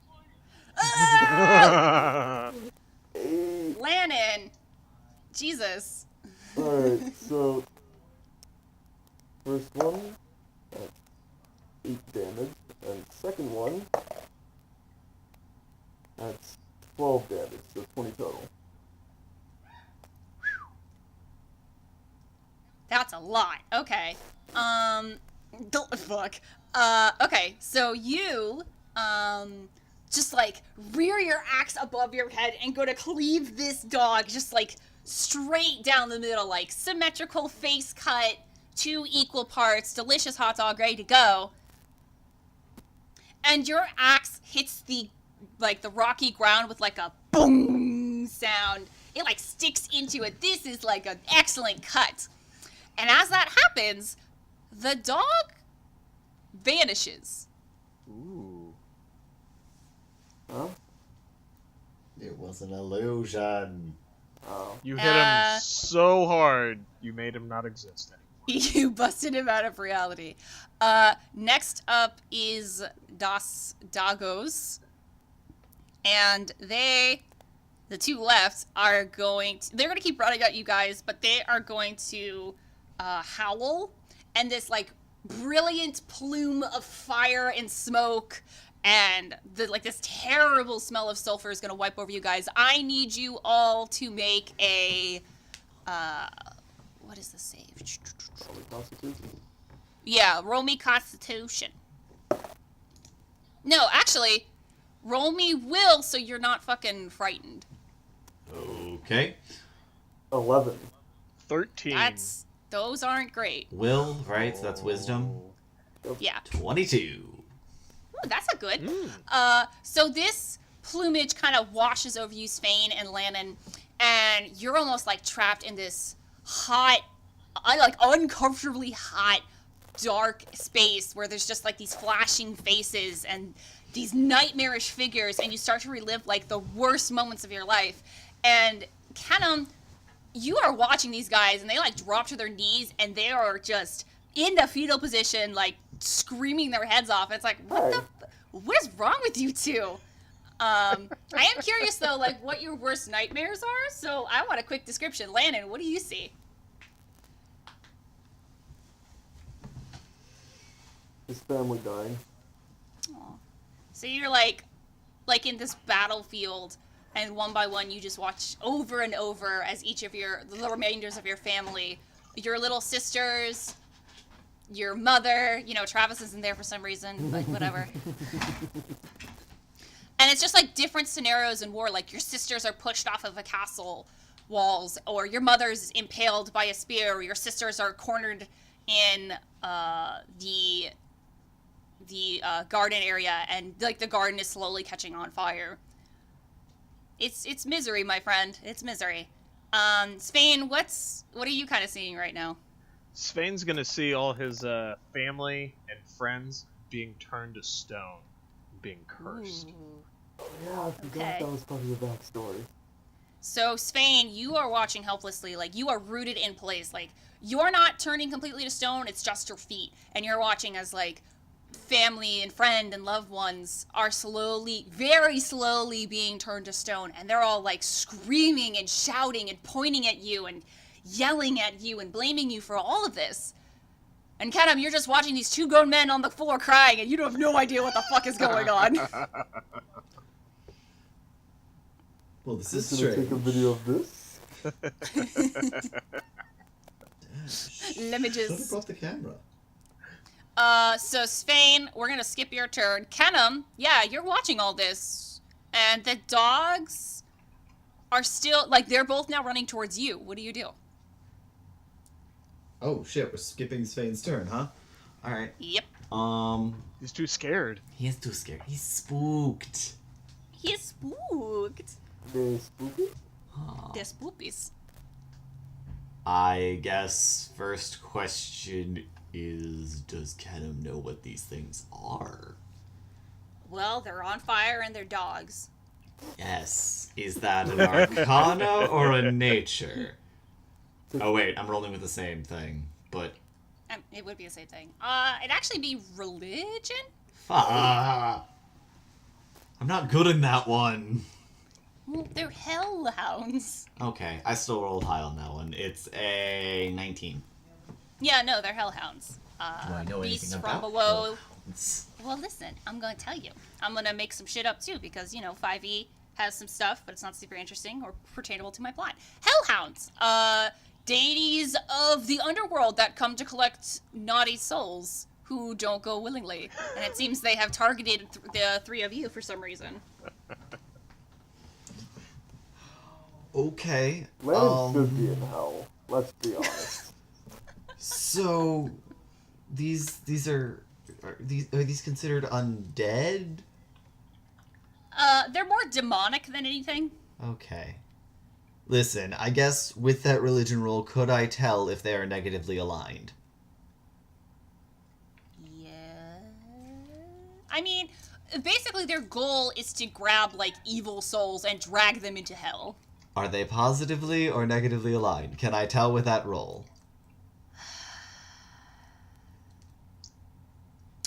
Ah! 8. Lannon. Jesus. Alright, so first one, that's 8 damage, and second one, that's 12 damage, so 20 total. That's a lot. Okay. Fuck. Okay, so you, just, like, rear your axe above your head and go to cleave this dog, just, like, straight down the middle, like, symmetrical face cut, 2 equal parts, delicious hot dog ready to go. And your axe hits the rocky ground with, like, a boom sound. It, like, sticks into it. This is, like, an excellent cut. And as that happens, the dog vanishes. Ooh. Huh? It was an illusion. Oh. You hit him so hard, you made him not exist anymore. You busted him out of reality. Next up is Das Dagos. And the 2 left, they're going to keep running at you guys, but they are going to howl. And this, like, brilliant plume of fire and smoke and this terrible smell of sulfur is going to wipe over you guys. I need you all to make a, what is the save? Constitution? Yeah, roll me Constitution. No, actually, roll me Will so you're not fucking frightened. Okay. 11. 13. Those aren't great. Will, right? So that's wisdom. Yeah. 22. Ooh, that's a good. So this plumage kind of washes over you, Svein and Lannon, and you're almost like trapped in this hot, like uncomfortably hot, dark space where there's just like these flashing faces and these nightmarish figures, and you start to relive like the worst moments of your life. And Kennam, you are watching these guys, and they like drop to their knees, and they are just in the fetal position, like screaming their heads off. It's like, what is wrong with you two? I am curious though, like what your worst nightmares are. So I want a quick description. Lannon, what do you see? His family dying. Aw. So you're like in this battlefield, and one by one you just watch over and over as each of the remainders of your family, your little sisters, your mother, Travis isn't there for some reason, but whatever. And it's just like different scenarios in war, like your sisters are pushed off of a castle walls, or your mother's impaled by a spear, or your sisters are cornered in the garden area, and like the garden is slowly catching on fire. It's misery, my friend. It's misery. Svein, what are you kind of seeing right now? Svein's gonna see all his family and friends being turned to stone, being cursed. Ooh. Oh yeah, I forgot Okay. that was part of your backstory. So, Svein, you are watching helplessly, like, you are rooted in place, like, you're not turning completely to stone, it's just your feet, and you're watching as, like, family and friend and loved ones are slowly, very slowly being turned to stone, and they're all, like, screaming and shouting and pointing at you and yelling at you and blaming you for all of this. And Kennam, you're just watching these two grown men on the floor crying, and you have no idea what the fuck is going on. Well, this Just is gonna strange. take a video of this. Let me just- Should have brought the camera. So Svein, we're gonna skip your turn. Kennam, yeah, you're watching all this. And the dogs are still, like, they're both now running towards you. What do you do? Oh shit, we're skipping Svein's turn, huh? Alright. Yep. He's too scared. He is too scared. He's spooked. He's spooked. They spooky? They're spoopies. I guess first question is, does Kennam know what these things are? Well, they're on fire and they're dogs. Yes. Is that an arcana or a nature? Oh wait, I'm rolling with the same thing, but... It would be the same thing. It'd actually be religion? Fuck. I'm not good in that one. Well, they're hellhounds. Okay, I still rolled high on that one. It's a 19. Yeah, no, they're hellhounds. Do I know Beasts anything from about below. hellhounds? Well, listen, I'm gonna tell you. I'm gonna make some shit up too, because, 5e has some stuff, but it's not super interesting or pertainable to my plot. Hellhounds! Deities of the underworld that come to collect naughty souls who don't go willingly. And it seems they have targeted the three of you for some reason. Okay. Lannon should be in hell. Let's be honest. So these are these considered undead? They're more demonic than anything. Okay. Listen, I guess with that religion roll, could I tell if they are negatively aligned? Yeah. I mean, basically their goal is to grab, like, evil souls and drag them into hell. Are they positively or negatively aligned? Can I tell with that roll?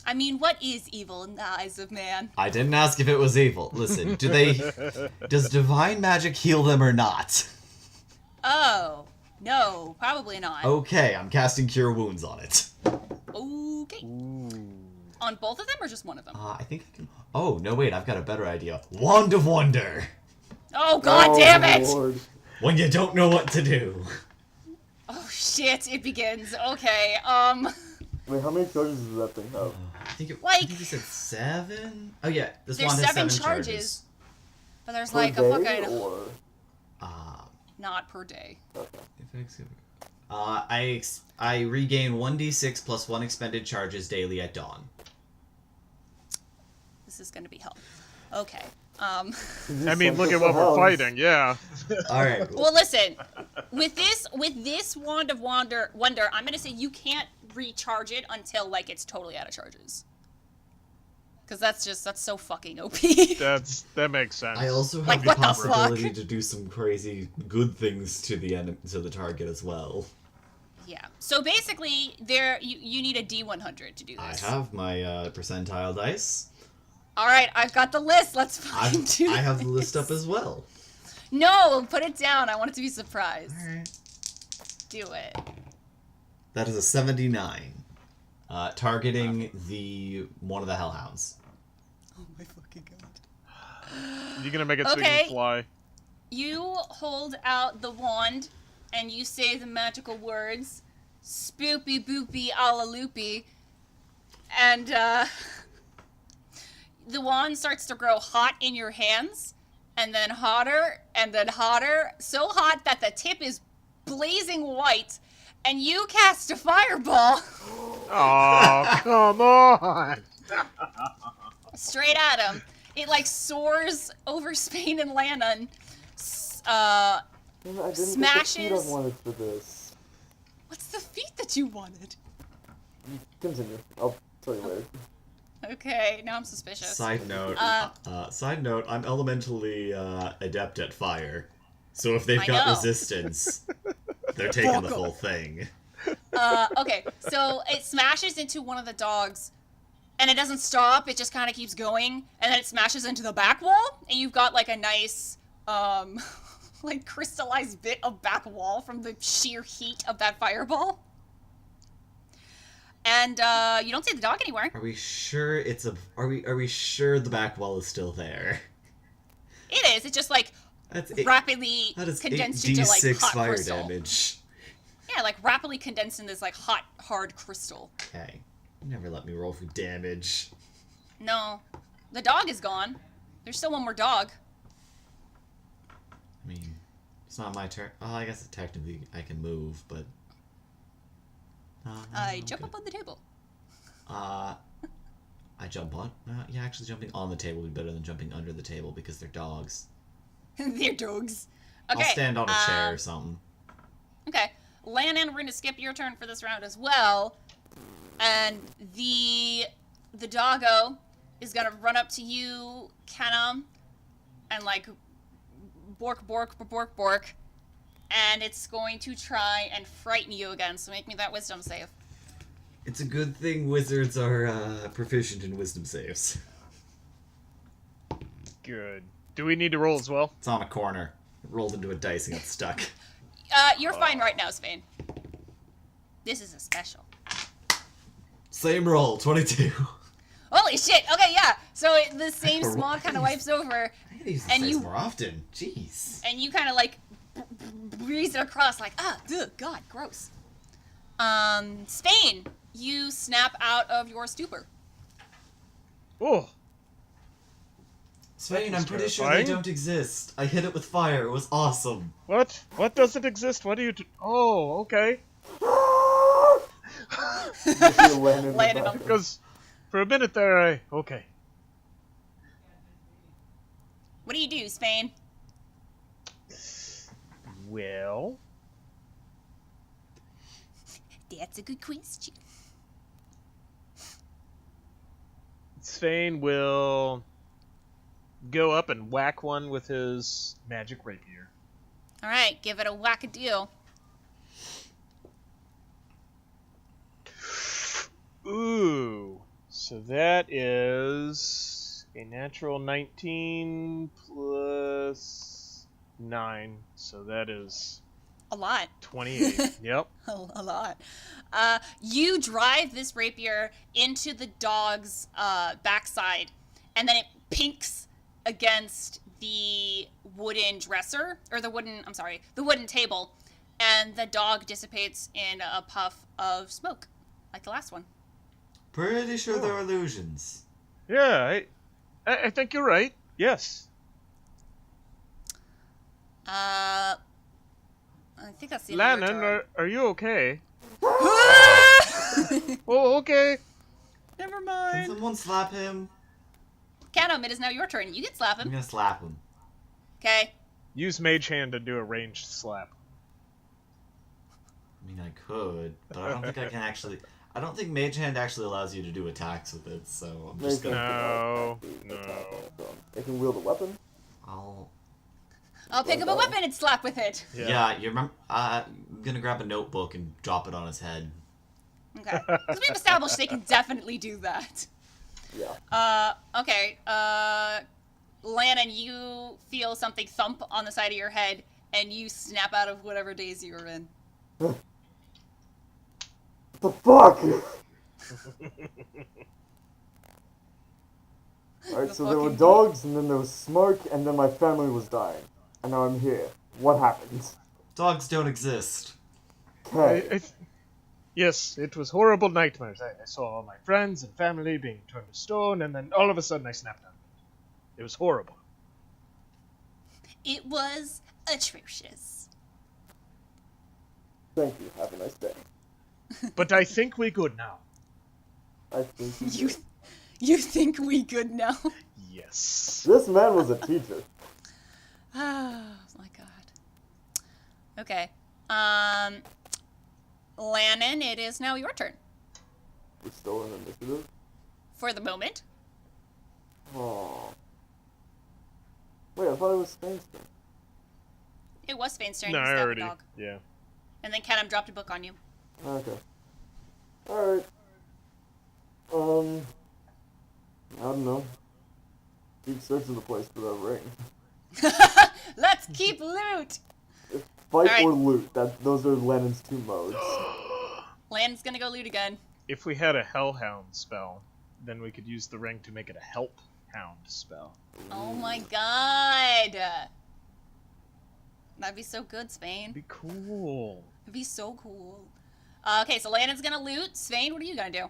I mean, what is evil in the eyes of man? I didn't ask if it was evil. Listen, does divine magic heal them or not? Oh, no, probably not. Okay, I'm casting Cure Wounds on it. Okay. On both of them or just one of them? I think I can... Oh, no, wait, I've got a better idea. Wand of Wonder! Oh, god damn it! Lord. When you don't know what to do. Oh, shit, it begins. Okay, Wait, how many charges does that thing have? I think Like- you said 7? Oh, yeah, this There's wand has 7 7 charges. But there's Per like day, a fucking... or... Not per day. Okay. I regain 1d6 plus 1 expended charges daily at dawn. This is gonna be hell. Okay. I mean, look at what we're fighting, yeah. Alright. Well, listen. With this Wand of Wonder, I'm gonna say you can't recharge it until, like, it's totally out of charges. Because that's so fucking OP. That makes sense. I also have Like, the what the possibility fuck? to do some crazy good things to the target as well. Yeah. So basically, you need a D100 to do I this. have my percentile dice. All right, I've got the list. Let's I fucking do have the this. list up as well. No, put it down. I want it to be surprised. All right. Do it. That is a 79. Targeting one of the hellhounds. Oh my fucking god. You gonna make it so you can fly? You hold out the wand and you say the magical words, spoopy boopy alla loopy, and the wand starts to grow hot in your hands, and then hotter, so hot that the tip is blazing white, and you cast a fireball. Oh, come on! Straight at him. It like soars over Spain and Lannon. I didn't Smashes. get the feet I wanted for this. What's the feat that you wanted? Continue. I'll tell you later. Okay, now I'm suspicious. Side note, I'm elementally adept at fire. So if they've I got know. resistance, they're taking the full thing. Okay, so it smashes into one of the dogs, and it doesn't stop, it just kind of keeps going, and then it smashes into the back wall, and you've got like a nice, like crystallized bit of back wall from the sheer heat of that fireball. And you don't see the dog anywhere. Are we sure are we sure the back wall is still there? It is. It's just like rapidly That is condensed 8d6 into like hot fire crystal. damage. Yeah, like rapidly condensed in this like hot, hard crystal. Okay. You never let me roll for damage. No, the dog is gone. There's still one more dog. I mean, it's not my turn. Oh, I guess technically I can move, but... I jump up on the table. I jump on? Yeah, actually jumping on the table would be better than jumping under the table because they're dogs. They're dogs. Okay. I'll stand on a chair or something. Okay. Lannon, we're going to skip your turn for this round as well. And the doggo is going to run up to you, Kennam, and like bork, bork, bork, bork. And it's going to try and frighten you again, so make me that wisdom save. It's a good thing wizards are proficient in wisdom saves. Good. Do we need to roll as well? It's on a corner. It rolled into a dice and got stuck. You're fine right now, Svein. This is a special. Same roll, 22. Holy shit! Okay, yeah. So the same smog kind of wipes over, I gotta use this and dice you more often. Jeez. and you kind of like breeze it across, like God, gross. Spain, you snap out of your stupor. Oh, Svein, That I'm was pretty sure terrifying. they don't exist. I hit it with fire. It was awesome. what? What doesn't exist? What do you do? Oh, okay. You feel Lannon Landed above on- him. Because for a minute there, okay. What do you do, Spain? Well, That's a good question. Svein will go up and whack one with his magic rapier. All right, give it a whack-a-do. Ooh. So that is a natural 19 plus 9. So that is A lot. 28. Yep. A lot. You drive this rapier into the dog's backside, and then it pinks against the wooden dresser, or the wooden table, and the dog dissipates in a puff of smoke, like the last one. Pretty sure they're illusions. Yeah, I think you're right. Yes. I think that's the end of your Lannon, turn. are you okay? Oh, okay. Never Can mind. someone slap him? Kennam, it is now your turn. You can slap I'm him. gonna slap him. Okay. Use Mage Hand to do a ranged slap. I mean, I could, but I don't think I can actually... I don't think Mage Hand actually allows you to do attacks with it, so I'm just Mage gonna... Hand. No. They can wield a weapon. I'll Pick up a weapon and slap with it. Yeah, you remember? I'm gonna grab a notebook and drop it on his head. Okay. Because we've established they can definitely do that. Yeah. Okay. Lannon, you feel something thump on the side of your head, and you snap out of whatever daze you were in. What the fuck? Alright, The so there were fucking dogs, and then there was smoke, and then my family was dying. And now I'm here. What happened? Dogs don't exist. Okay. Yes, it was horrible nightmares. I saw all my friends and family being turned to stone, and then all of a sudden I snapped out. It was horrible. It was atrocious. Thank you. Have a nice day. But I think we good now. I think You, you think we good now? Yes. This man was a teacher. Oh my god. Okay. Lannon, it is now your turn. We're still in initiative. For the moment. Oh. Wait, I thought it was Spain's turn. It was Svein's turn. No, You I stabbed already. a dog. Yeah. And then Kennam dropped a book on you. Okay. Alright. I don't know. Keep searching the place for that ring. Let's keep loot! Fight Alright. or loot. Those are Lennon's two modes. Lannon's gonna go loot again. If we had a Hellhound spell, then we could use the ring to make it a Help Hound spell. Oh my god! That'd be so good, Svein. It'd be cool. It'd be so cool. Okay, so Lannon's gonna loot. Svein, what are you gonna do?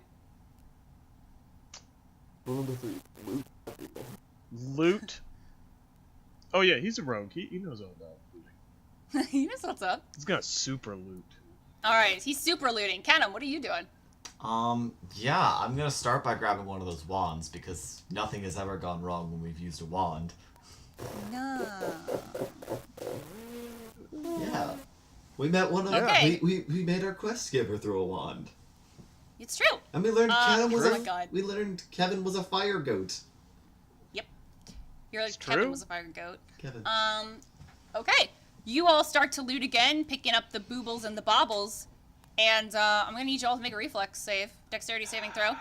Rule number 3. Loot everything. Loot. Oh yeah, he's a rogue. He knows all about looting. He knows what's up. He's gonna super loot. Alright, he's super looting. Kennam, what are you doing? Yeah, I'm gonna start by grabbing one of those wands, because nothing has ever gone wrong when we've used a wand. No. Yeah. We met one of Okay. we made our quest giver through a wand. It's true. And we learned oh my God. we learned Kevin was a fire goat. You're It's Kevin true. was a fire goat. Kevin. Okay. You all start to loot again, picking up the boobles and the bobbles. And I'm gonna need you all to make a reflex save. Dexterity saving throw.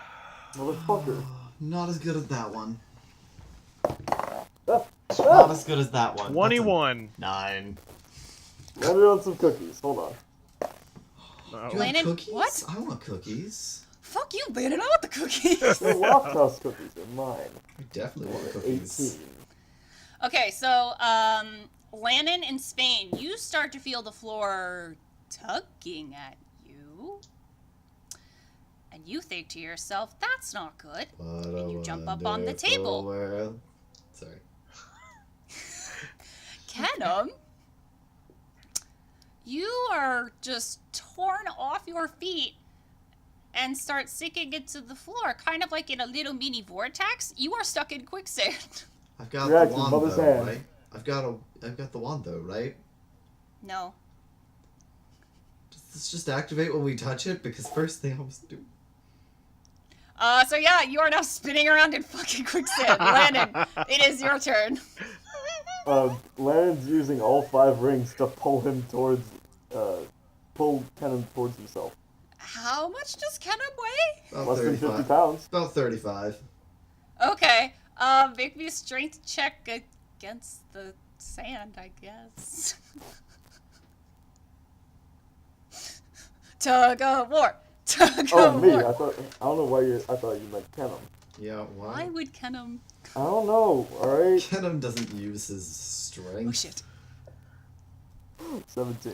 Motherfucker. Not as good as that one. Ah, Not as good as that one. 21. That's a 9. landed on some cookies. Hold on. Oh. You Landon, want cookies? what? I want cookies. Fuck you, Landon. I want the cookies. The Loft House cookies are mine. I definitely want At cookies. 18. Okay, so Lannon and Spain, you start to feel the floor tugging at you. And you think to yourself, that's not good. And you jump up on the table. World. Sorry. Kennam, you are just torn off your feet and start sinking into the floor, kind of like in a little mini vortex. You are stuck in quicksand. I've got React the to wand mother's though, hand. right? I've got the wand though, right? No. Does this just activate when we touch it? Because first thing I was doing. So yeah, you are now spinning around in fucking quicksand. Lannon, it is your turn. Lannon's using all 5 rings to pull him towards, pull Kennam towards himself. How much does Kennam weigh? About Less than 50 35. pounds. About 35. Okay, make me a strength check against the sand, I guess. Tug of war. Tug Oh, of me. war. I don't know why I thought you meant Kennam. Yeah, Why why? would Kennam? I don't know, alright? Kennam doesn't use his strength. Oh shit. 17.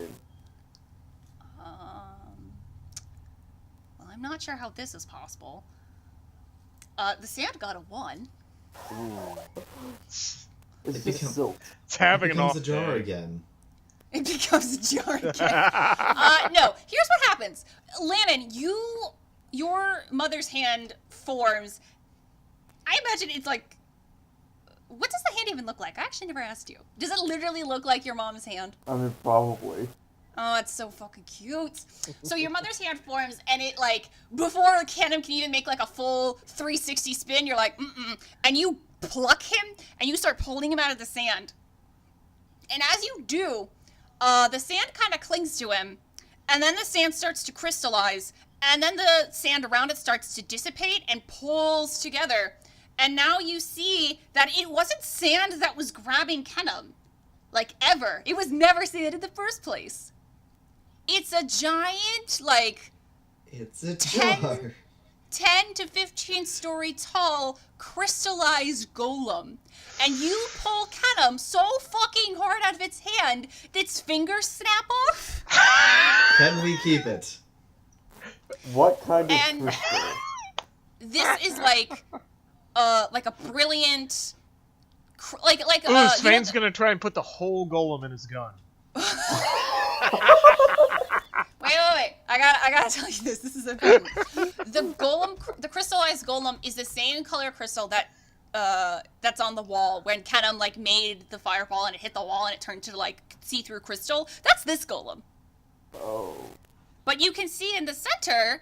Well, I'm not sure how this is possible. The sand got a 1. It's It just become- silk. It's having an Becomes off a jar day. again. It becomes a jar again. No, here's what happens. Lannon, your mother's hand forms. I imagine it's like, what does the hand even look like? I actually never asked you. Does it literally look like your mom's hand? I mean, probably. Oh, it's so fucking cute. So your mother's hand forms, and it, like, before Kennam can even make, like, a full 360 spin, you're like, and you pluck him, and you start pulling him out of the sand. And as you do, the sand kind of clings to him, and then the sand starts to crystallize, And then the sand around it starts to dissipate and pulls together. And now you see that it wasn't sand that was grabbing Kennam. Like, ever. It was never sand in the first place. It's a giant, like... It's a jar. 10 to 15 story tall crystallized golem. And you pull Kennam so fucking hard out of its hand that its fingers snap off. Can we keep it? What kind of And- crystal? This is like a brilliant... Ooh, Svein's gonna try and put the whole golem in his gun. Wait. I gotta tell you this. This is important. The crystallized golem is the same color crystal that's on the wall when Kennam like made the fireball and it hit the wall and it turned to like see-through crystal. That's this golem. Oh. But you can see in the center,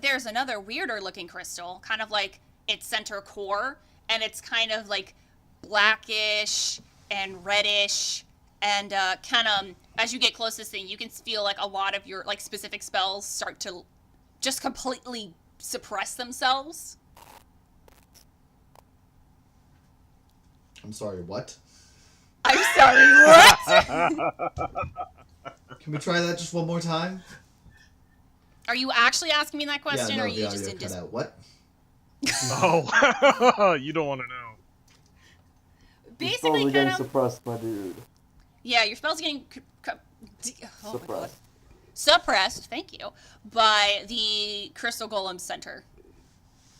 there's another weirder looking crystal, kind of like its center core, and it's kind of like blackish and reddish. And Kennam, as you get close to this thing, you can feel like a lot of your like specific spells start to just completely suppress themselves. I'm sorry, what? I'm sorry, what? Can we try that just one more time? Are you actually asking me that question, yeah, no, or are you the just audio in cut dis- out. What? Oh, you don't want to know. Your spells Basically, are getting Kennam. suppressed, my dude. Yeah, your spells are getting oh my god. Suppressed. Suppressed, thank you, by the crystal golem center.